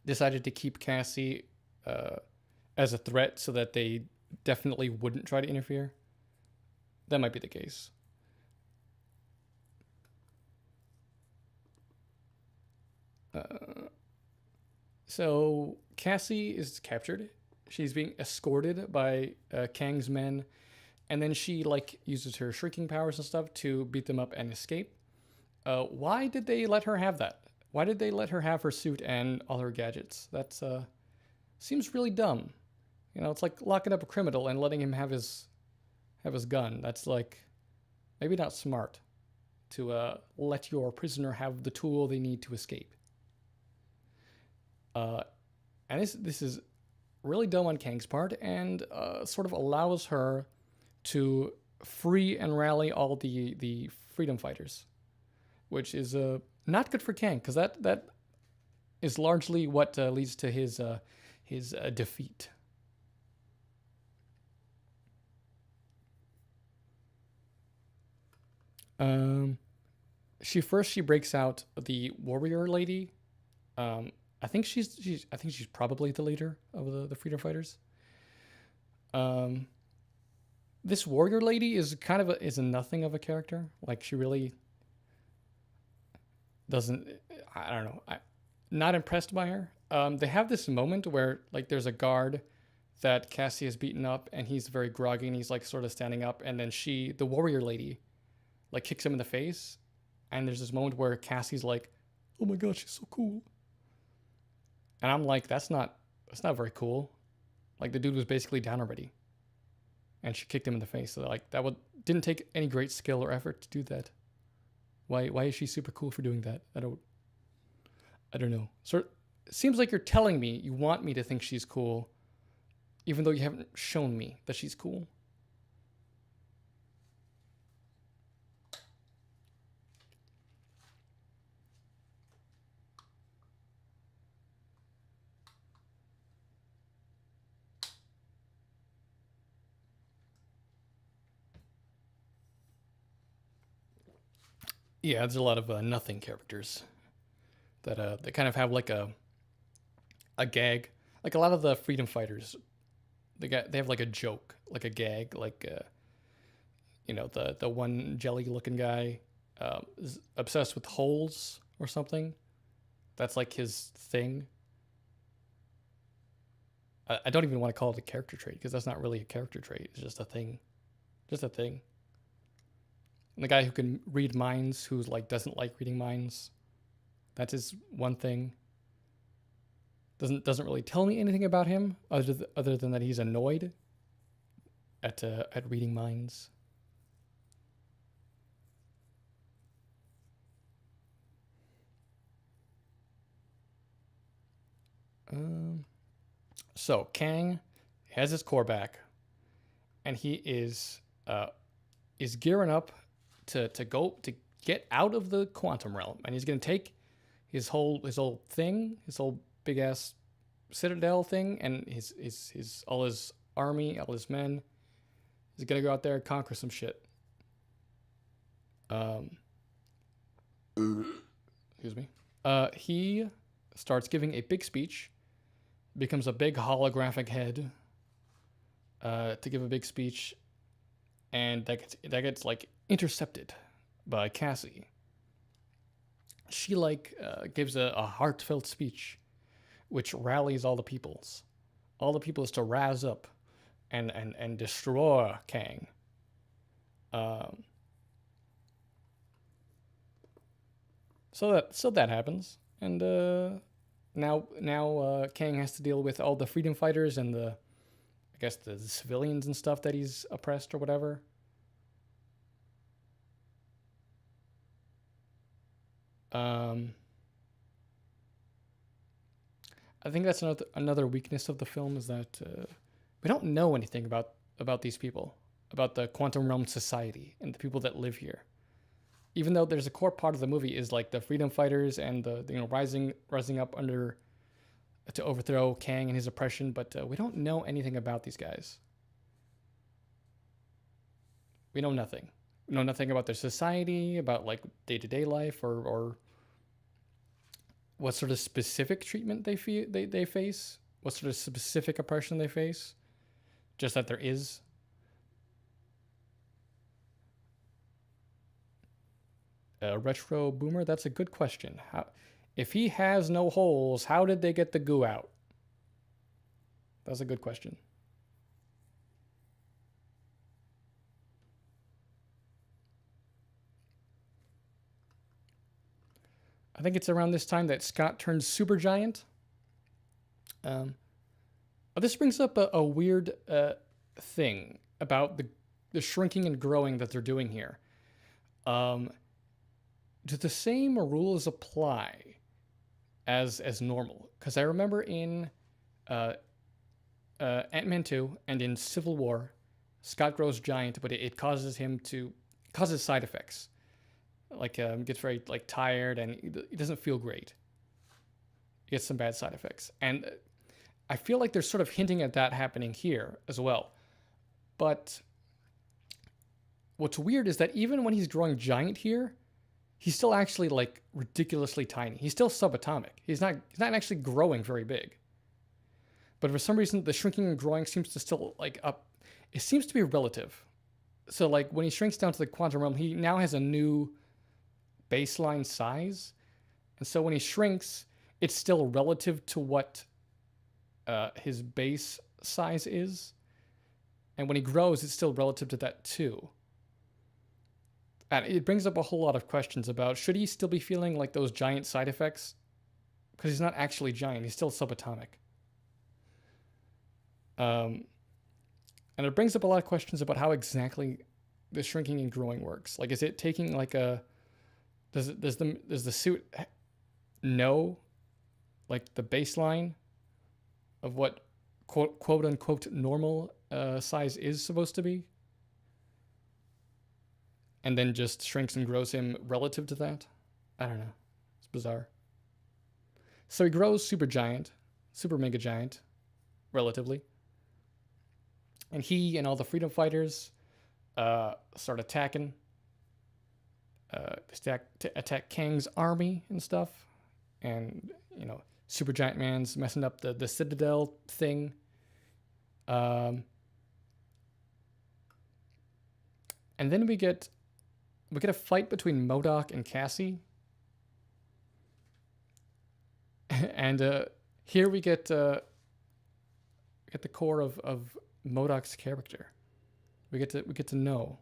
decided to keep Cassie as a threat so that they definitely wouldn't try to interfere. That might be the case. So Cassie is captured. She's being escorted by Kang's men, and then she like uses her shrieking powers and stuff to beat them up and escape. Why did they let her have that? Why did they let her have her suit and all her gadgets? That's seems really dumb. You know, it's like locking up a criminal and letting him have his gun. That's like maybe not smart to let your prisoner have the tool they need to escape. And this is really dumb on Kang's part, and sort of allows her to free and rally all the freedom fighters, which is not good for Kang, because that is largely what leads to his defeat. She breaks out the warrior lady. I think she's probably the leader of the freedom fighters. This warrior lady is kind of is a nothing of a character. Like, she really doesn't. I don't know. Not impressed by her. They have this moment where like there's a guard that Cassie has beaten up, and he's very groggy, and he's like sort of standing up, and then the warrior lady, like kicks him in the face, and there's this moment where Cassie's like, "Oh my god, she's so cool," and I'm like, that's not very cool. Like, the dude was basically down already, and she kicked him in the face. So like didn't take any great skill or effort to do that. Why is she super cool for doing that? I don't know. So it seems like you're telling me you want me to think she's cool, even though you haven't shown me that she's cool. Yeah, there's a lot of nothing characters that they kind of have like a gag. Like, a lot of the freedom fighters, they have like a joke, like a gag, like the one jelly looking guy is obsessed with holes or something. That's like his thing. I don't even want to call it a character trait, because that's not really a character trait. It's just a thing. Just a thing. And the guy who can read minds, who like doesn't like reading minds, that's his one thing. Doesn't really tell me anything about him other than that he's annoyed at reading minds. So Kang has his core back, and he is gearing up to get out of the quantum realm, and he's gonna take his whole thing, his whole big ass citadel thing, and his all his army, all his men. He's gonna go out there and conquer some shit. Excuse me. He starts giving a big speech, becomes a big holographic head to give a big speech, and that gets like intercepted by Cassie. She like gives a heartfelt speech, which rallies all the peoples to rise up and destroy Kang. So that happens, and now Kang has to deal with all the freedom fighters and I guess the civilians and stuff that he's oppressed or whatever. Um, I think that's another weakness of the film is that we don't know anything about these people, about the quantum realm society and the people that live here. Even though there's a core part of the movie is like the freedom fighters and the rising up under to overthrow Kang and his oppression, but we don't know anything about these guys. We know nothing. We know nothing about their society, about like day to day life, or what sort of specific treatment they face, what sort of specific oppression they face. Just that there is. Retro Boomer, that's a good question. If he has no holes, how did they get the goo out? That's a good question. I think it's around this time that Scott turns super giant. This brings up a weird thing about the shrinking and growing that they're doing here. Do the same rules apply as normal? Because I remember in Ant-Man 2 and in Civil War, Scott grows giant, but it causes side effects. Like gets very like tired and he doesn't feel great. He gets some bad side effects, and I feel like they're sort of hinting at that happening here as well. But what's weird is that even when he's growing giant here, he's still actually like ridiculously tiny. He's still subatomic. He's not actually growing very big. But for some reason, the shrinking and growing seems to still like up. It seems to be relative. So like when he shrinks down to the quantum realm, he now has a new baseline size, and so when he shrinks, it's still relative to what his base size is, and when he grows, it's still relative to that too. And it brings up a whole lot of questions about should he still be feeling like those giant side effects, because he's not actually giant, he's still subatomic. And it brings up a lot of questions about how exactly the shrinking and growing works. Like, is it taking like a does the suit know like the baseline of what quote unquote normal size is supposed to be, and then just shrinks and grows him relative to that? I don't know. It's bizarre. So he grows super giant, super mega giant, relatively. And he and all the freedom fighters start attacking. Attack Kang's army and stuff. And, Super Giant Man's messing up the Citadel thing. And then we get a fight between MODOK and Cassie. And here we get the core of MODOK's character. We get to know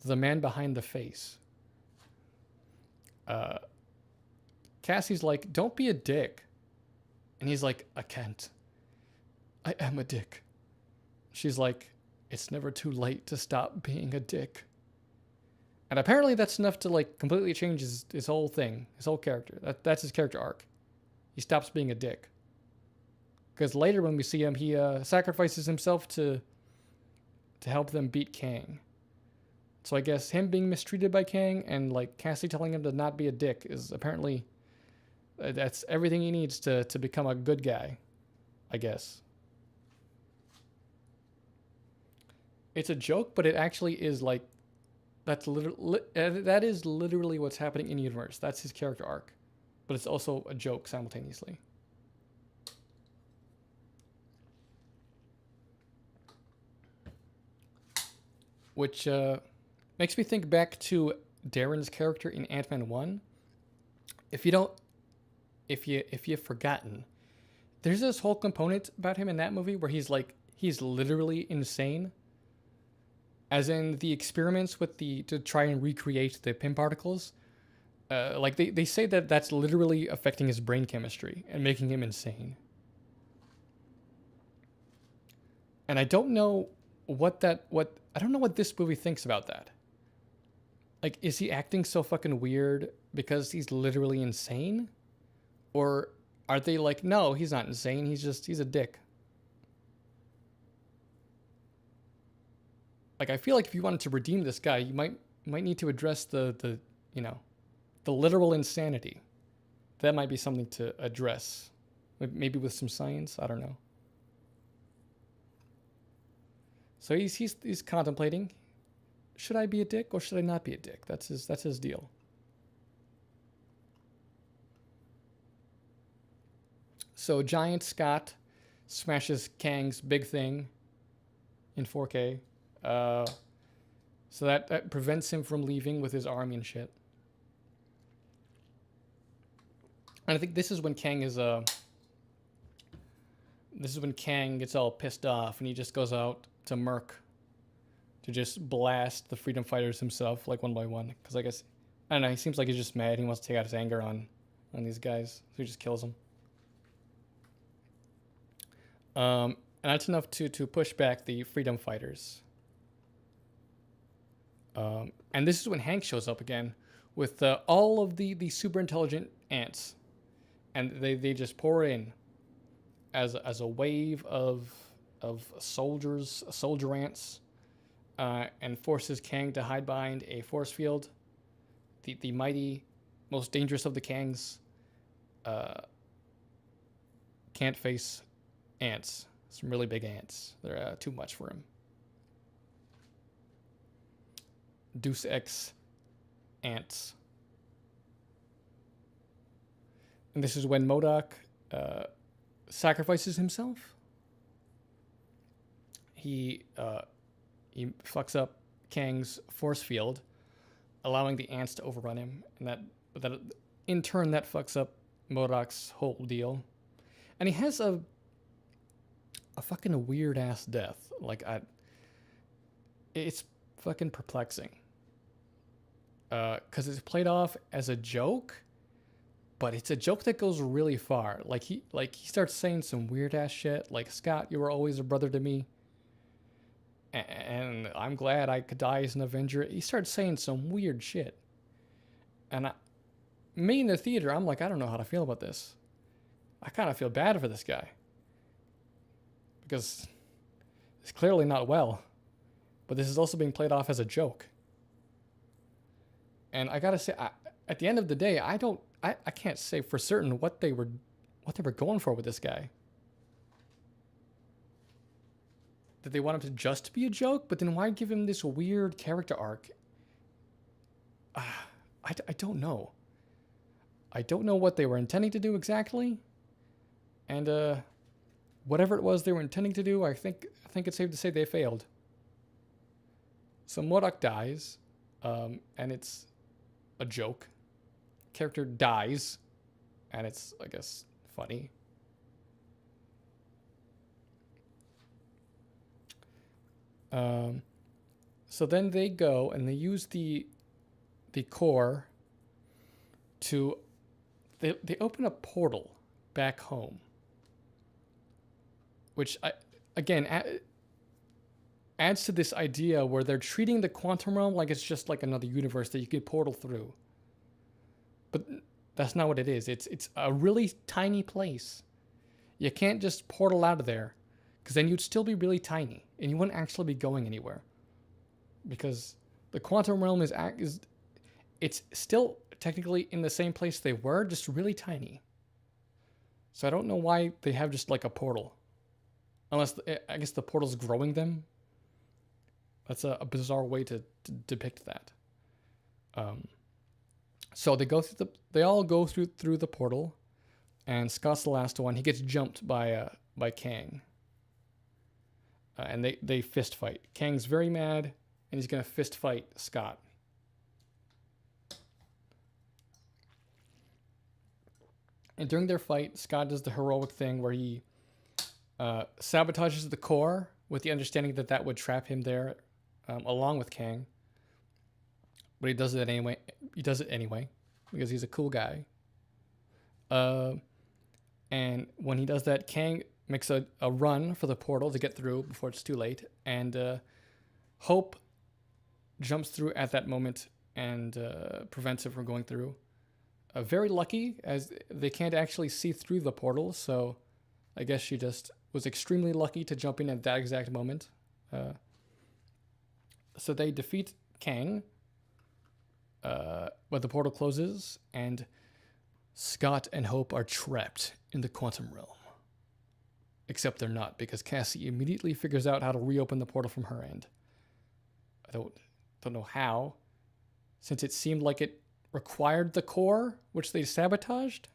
the man behind the face. Cassie's like, "Don't be a dick," and he's like, "I can't. I am a dick." She's like, "It's never too late to stop being a dick." And apparently that's enough to like completely change his whole thing, his whole character. That's his character arc. He stops being a dick. Because later when we see him, he sacrifices himself to help them beat Kang. So I guess him being mistreated by Kang and like Cassie telling him to not be a dick is apparently that's everything he needs to become a good guy, I guess. It's a joke, but it actually is like that is literally what's happening in universe. That's his character arc, but it's also a joke simultaneously. Which makes me think back to Darren's character in Ant-Man 1. If you've forgotten, there's this whole component about him in that movie where he's literally insane. As in the experiments to try and recreate the Pym particles, Like they say that that's literally affecting his brain chemistry and making him insane. And I don't know what I don't know what this movie thinks about that. Like, is he acting so fucking weird because he's literally insane? Or are they like, no, he's not insane, he's a dick. Like, I feel like if you wanted to redeem this guy, you might need to address the you know, the literal insanity. That might be something to address. Maybe with some science, I don't know. So he's contemplating, should I be a dick or should I not be a dick? That's his deal. So Giant Scott smashes Kang's big thing in 4K. So that prevents him from leaving with his army and shit. And I think this is when Kang gets all pissed off and he just goes out to Merc to just blast the freedom fighters himself, like one by one. Because I guess, I don't know, he seems like he's just mad. He wants to take out his anger on these guys. So he just kills them. And that's enough to push back the freedom fighters. And this is when Hank shows up again with all of the super intelligent ants. And they just pour in as a wave of soldier ants, and forces Kang to hide behind a force field. The mighty, most dangerous of the Kangs can't face ants. Some really big ants. They're too much for him. Deus Ex ants. And this is when MODOK sacrifices himself. He fucks up Kang's force field, allowing the ants to overrun him, and that in turn that fucks up MODOK's whole deal. And he has a fucking weird ass death. Like it's fucking perplexing. Because it's played off as a joke, but it's a joke that goes really far. Like he starts saying some weird ass shit, like, Scott, you were always a brother to me, and I'm glad I could die as an Avenger. He starts saying some weird shit, and me in the theater, I'm like, I don't know how to feel about this. I kind of feel bad for this guy because it's clearly not well, but this is also being played off as a joke. And I gotta say, at the end of the day, I can't say for certain what they were going for with this guy. Did they want him to just be a joke? But then why give him this weird character arc? I don't know. I don't know what they were intending to do exactly. And whatever it was they were intending to do, I think it's safe to say they failed. So MODOK dies, and it's a joke. Character dies, and it's, I guess, funny. So then they go and they use the core to they open a portal back home, which adds to this idea where they're treating the quantum realm like it's just like another universe that you could portal through. But that's not what it is. It's a really tiny place. You can't just portal out of there, because then you'd still be really tiny and you wouldn't actually be going anywhere. Because the quantum realm is it's still technically in the same place they were, just really tiny. So I don't know why they have just like a portal, unless I guess the portal's growing them. That's a bizarre way to depict that. So they all go through the portal, and Scott's the last one. He gets jumped by Kang, and they fist fight. Kang's very mad, and he's gonna fist fight Scott. And during their fight, Scott does the heroic thing where he sabotages the core with the understanding that would trap him there, along with Kang. But he does it anyway. because he's a cool guy. And when he does that, Kang makes a run for the portal to get through before it's too late. And Hope jumps through at that moment and prevents it from going through. Very lucky, as they can't actually see through the portal, so I guess she just was extremely lucky to jump in at that exact moment. So they defeat Kang, but the portal closes, and Scott and Hope are trapped in the quantum realm. Except they're not, because Cassie immediately figures out how to reopen the portal from her end. I don't know how, since it seemed like it required the core, which they sabotaged.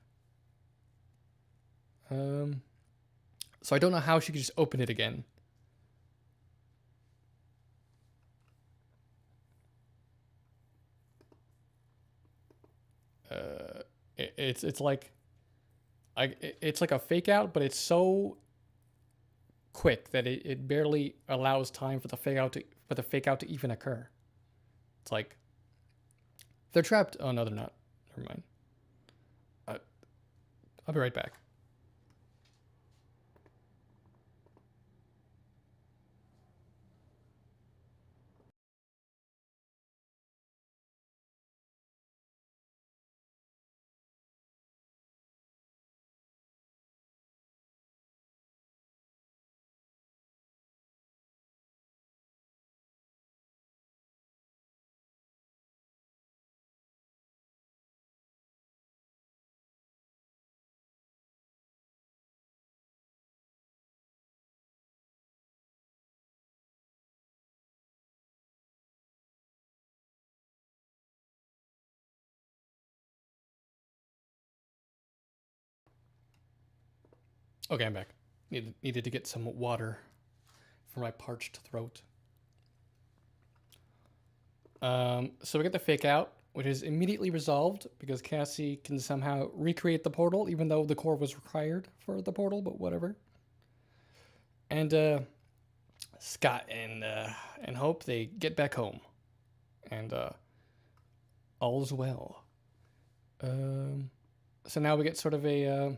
So I don't know how she could just open it again. It's like a fake out, but it's so quick that it barely allows time for the fake out to even occur. It's like they're trapped. Oh no, they're not. Never mind. I'll be right back. Okay, I'm back. Needed to get some water for my parched throat. So we get the fake out, which is immediately resolved because Cassie can somehow recreate the portal, even though the core was required for the portal, but whatever. And Scott and Hope, they get back home, and all's well. So now we get sort of a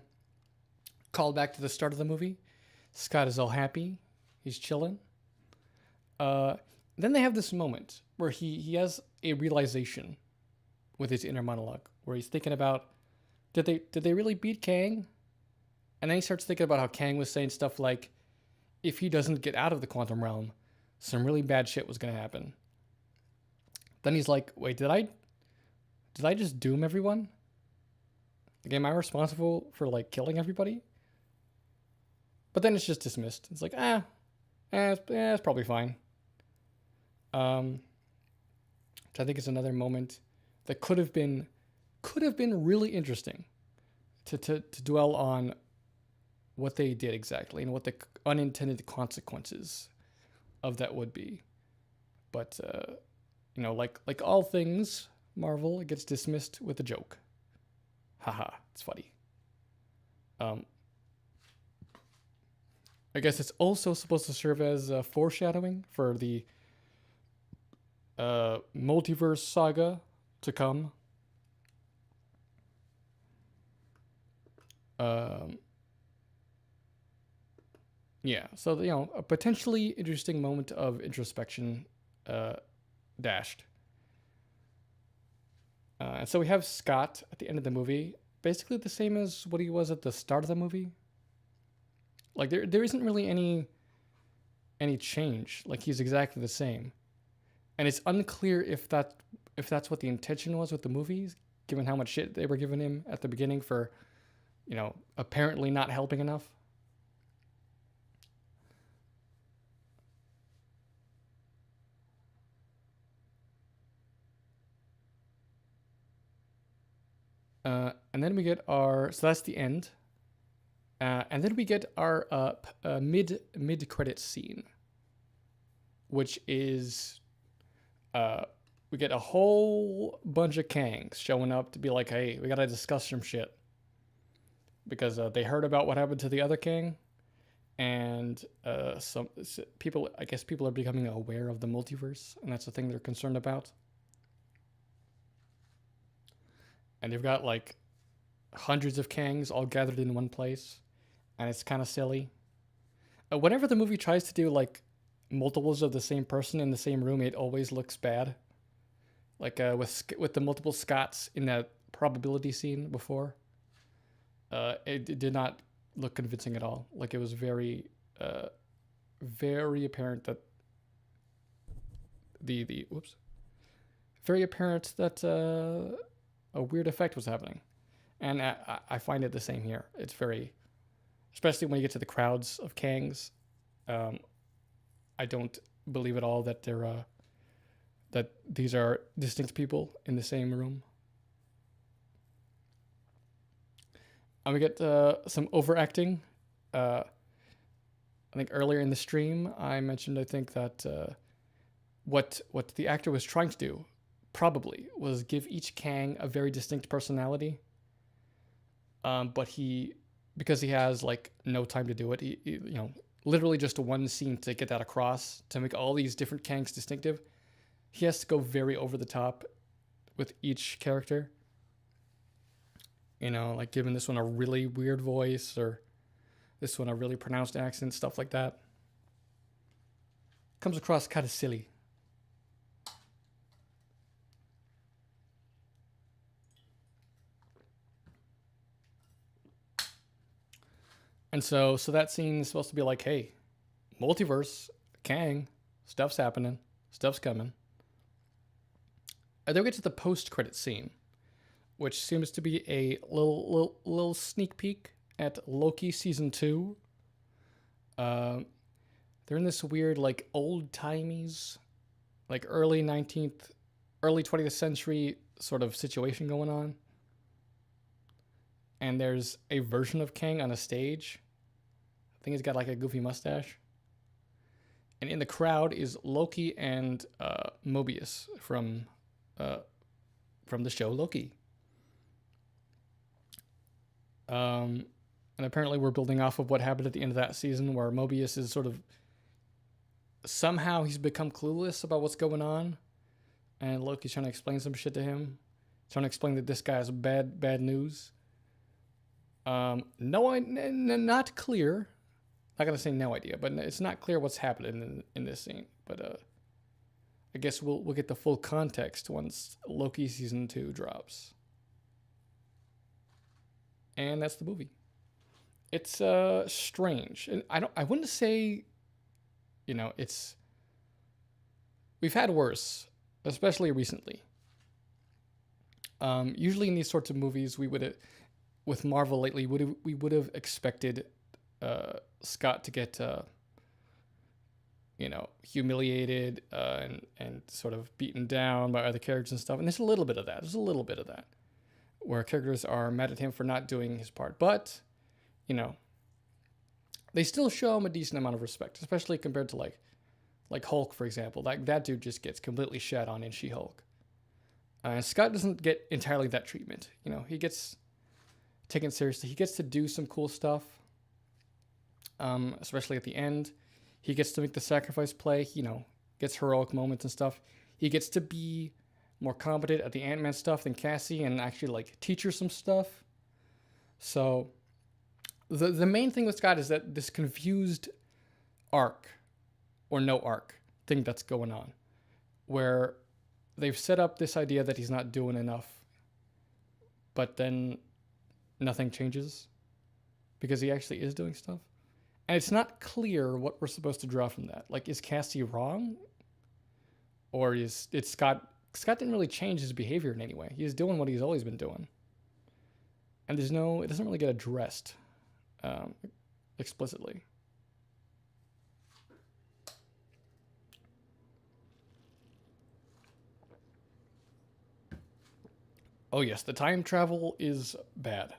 call back to the start of the movie. Scott is all happy, he's chilling. Then they have this moment where he has a realization with his inner monologue, where he's thinking about, did they really beat Kang? And then he starts thinking about how Kang was saying stuff like, if he doesn't get out of the quantum realm, some really bad shit was gonna happen. Then he's like, wait, did I just doom everyone? Like, am I responsible for like killing everybody? But then it's just dismissed. It's like, it's probably fine. Which I think is another moment that could have been really interesting to dwell on what they did exactly and what the unintended consequences of that would be. But like all things Marvel, it gets dismissed with a joke. Haha, it's funny. I guess it's also supposed to serve as foreshadowing for the multiverse saga to come. Yeah, so a potentially interesting moment of introspection dashed. And so we have Scott at the end of the movie, basically the same as what he was at the start of the movie. Like there isn't really any change. Like he's exactly the same, and it's unclear if that's what the intention was with the movies, given how much shit they were giving him at the beginning for, apparently not helping enough. And then we get so that's the end. And then we get our mid credit scene, which is we get a whole bunch of Kangs showing up to be like, hey, we gotta discuss some shit, because they heard about what happened to the other Kang, and some people, I guess people are becoming aware of the multiverse, and that's the thing they're concerned about. and they've got like hundreds of Kangs all gathered in one place, and it's kind of silly. Whenever the movie tries to do like multiples of the same person in the same room, it always looks bad. Like with the multiple Scotts in that probability scene before, it did not look convincing at all. Like it was very, very apparent that the whoops, very apparent that a weird effect was happening, and I find it the same here. It's very, especially when you get to the crowds of Kangs. I don't believe at all that they're that these are distinct people in the same room. And we get some overacting. I think earlier in the stream I mentioned, I think that what the actor was trying to do probably was give each Kang a very distinct personality. But because he has like no time to do it, he literally just one scene to get that across, to make all these different Kangs distinctive. He has to go very over the top with each character. Like giving this one a really weird voice, or this one a really pronounced accent, stuff like that. Comes across kind of silly. And so that scene is supposed to be like, hey, multiverse, Kang, stuff's happening, stuff's coming. And then we get to the post-credit scene, which seems to be a little sneak peek at Loki season 2. They're in this weird like old timies, like early 20th century sort of situation going on. And there's a version of Kang on a stage. I think he's got like a goofy mustache. And in the crowd is Loki and Mobius from the show Loki. And apparently we're building off of what happened at the end of that season, where Mobius is sort of, somehow he's become clueless about what's going on, and Loki's trying to explain some shit to him, trying to explain that this guy is bad news. Not clear. Not gonna say no idea, but it's not clear what's happening in this scene. But I guess we'll get the full context once Loki season 2 drops. And that's the movie. It's strange, and I wouldn't say, it's, we've had worse, especially recently. Usually in these sorts of movies, with Marvel lately, we would have expected Scott to get humiliated and sort of beaten down by other characters and stuff. And there's a little bit of that. Where characters are mad at him for not doing his part. But, they still show him a decent amount of respect, especially compared to like Hulk, for example. That dude just gets completely shat on in She-Hulk. And Scott doesn't get entirely that treatment. He gets taken seriously. He gets to do some cool stuff, especially at the end. He gets to make the sacrifice play, gets heroic moments and stuff. He gets to be more competent at the Ant-Man stuff than Cassie, and actually teach her some stuff. So the main thing with Scott is that this confused arc or no arc thing that's going on, where they've set up this idea that he's not doing enough, but then nothing changes because he actually is doing stuff. And it's not clear what we're supposed to draw from that. Like, is Cassie wrong? Or is it Scott? Scott didn't really change his behavior in any way. He's doing what he's always been doing. And it doesn't really get addressed explicitly. Oh yes, the time travel is bad.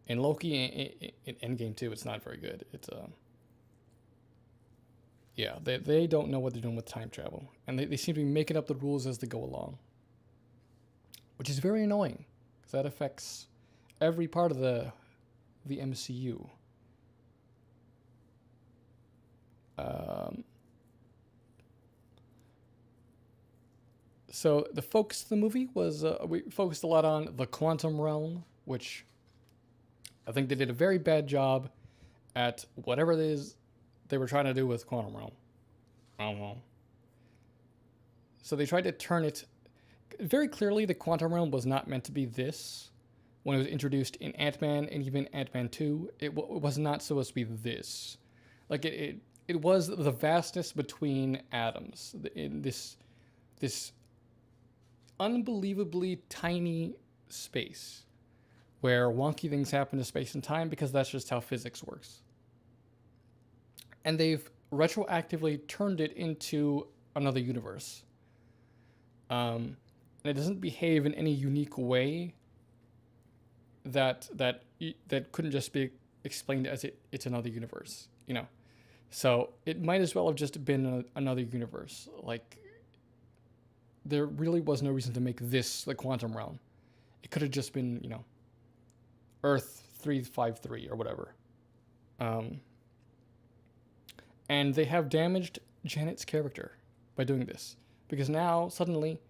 In Loki, in Endgame too, it's not very good. It's yeah, they don't know what they're doing with time travel, and they seem to be making up the rules as they go along, which is very annoying because that affects every part of the MCU. So the focus of the movie was we focused a lot on the quantum realm, which I think they did a very bad job at whatever it is they were trying to do with quantum realm. I don't know. So they tried to turn it very clearly. The quantum realm was not meant to be this when it was introduced in Ant-Man and even Ant-Man 2. It was not supposed to be this. Like it was the vastness between atoms in this unbelievably tiny space where wonky things happen to space and time because that's just how physics works. And they've retroactively turned it into another universe. And it doesn't behave in any unique way that couldn't just be explained as it's another universe, you know. So it might as well have just been another universe. Like, there really was no reason to make this the quantum realm. It could have just been, you know, Earth 353 or whatever. And they have damaged Janet's character by doing this. Because now, suddenly,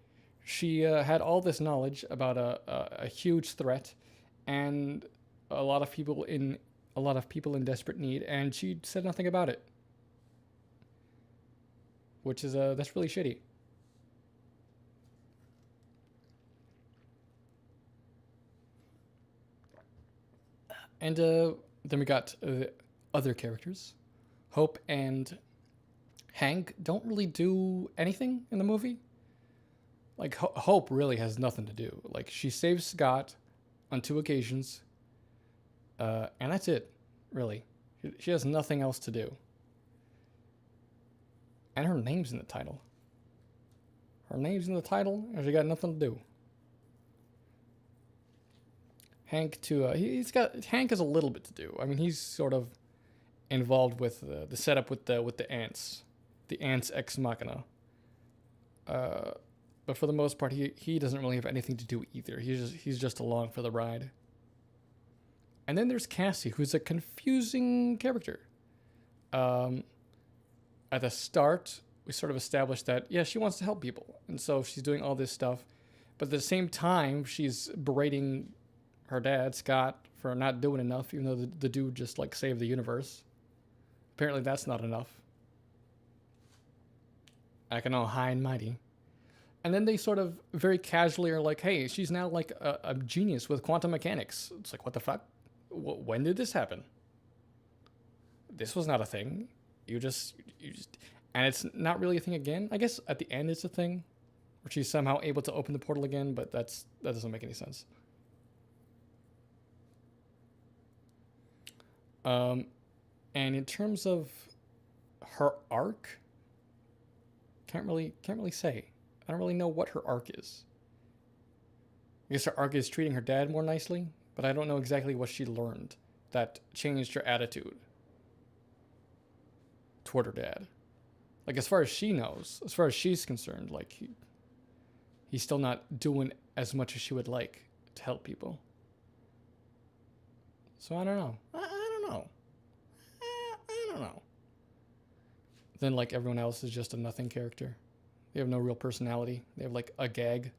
she had all this knowledge about a huge threat and a lot of people in desperate need, and she said nothing about it. Which is that's really shitty. And then we got other characters. Hope and Hank don't really do anything in the movie. Like, Hope really has nothing to do. Like, she saves Scott on 2 occasions, and that's it, really. She has nothing else to do. And her name's in the title. Her name's in the title, and she got nothing to do. Hank Hank has a little bit to do. I mean, he's sort of involved with the setup with the ants, the ants ex machina. But for the most part, he doesn't really have anything to do either. He's just along for the ride. And then there's Cassie, who's a confusing character. At the start, we sort of established that, yeah, she wants to help people. And so she's doing all this stuff. But at the same time, she's berating her dad, Scott, for not doing enough, even though the dude just, like, saved the universe. Apparently that's not enough. Acting all high and mighty. And then they sort of very casually are like, hey, she's now, like, a genius with quantum mechanics. It's like, what the fuck? When did this happen? This was not a thing. You just, and it's not really a thing again. I guess at the end it's a thing, where she's somehow able to open the portal again, but that doesn't make any sense. And in terms of her arc, can't really say. I don't really know what her arc is. I guess her arc is treating her dad more nicely, but I don't know exactly what she learned that changed her attitude toward her dad. Like, as far as she knows, as far as she's concerned, like, he's still not doing as much as she would like to help people. So I don't know. I don't know. I don't know. Then, like, everyone else is just a nothing character. They have no real personality. They have, like, a gag,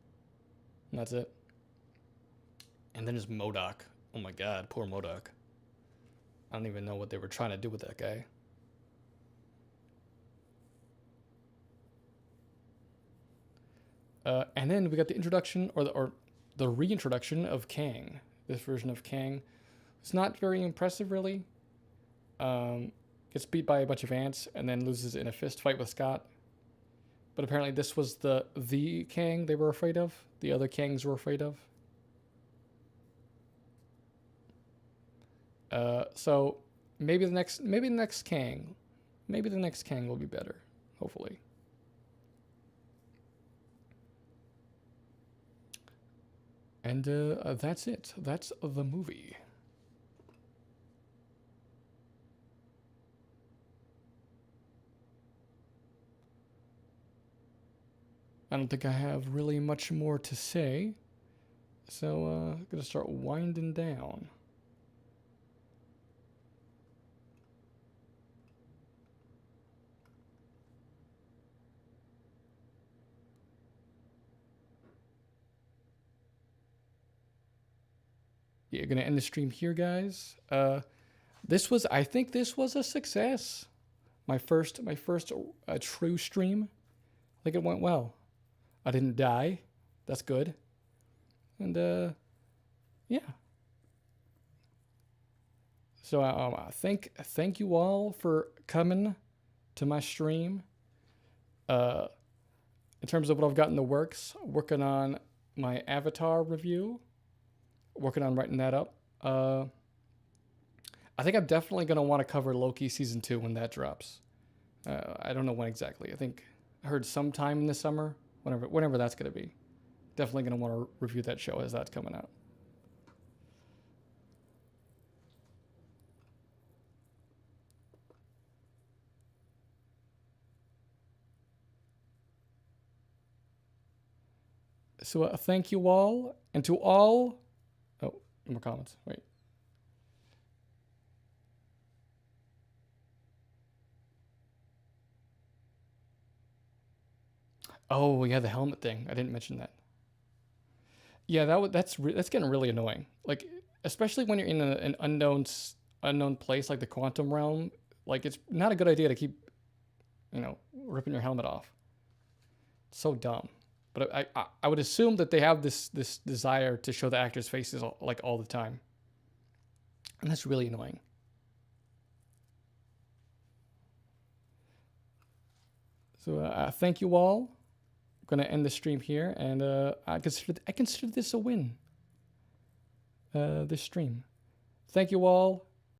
and that's it. And then there's MODOK. Oh my god, poor MODOK. I don't even know what they were trying to do with that guy. And then we got the introduction, or the reintroduction of Kang. This version of Kang. It's not very impressive, really. Gets beat by a bunch of ants and then loses in a fist fight with Scott. But apparently this was the Kang they were afraid of. The other Kangs were afraid of. So maybe the next Kang will be better, hopefully. And that's it. That's the movie. I don't think I have really much more to say. So I'm going to start winding down. yeah, gonna end the stream here, guys. I think this was a success. My first true stream. I think it went well. I didn't die. That's good. And yeah. So thank you all for coming to my stream. In terms of what I've got in the works, working on my Avatar review, working on writing that up. I think I'm definitely going to want to cover Loki season 2 when that drops. I don't know when exactly. I think I heard sometime in the summer, whenever that's going to be. Definitely going to want to review that show as that's coming out. So thank you all, and to all... Oh, more comments. Wait. Oh, yeah, the helmet thing. I didn't mention that. Yeah, that's getting really annoying. Like, especially when you're in an unknown place like the quantum realm. Like, it's not a good idea to keep, ripping your helmet off. It's so dumb. But I would assume that they have this desire to show the actors' faces all the time, and that's really annoying. So thank you all. I'm gonna end the stream here, and I consider this a win. This stream. Thank you all.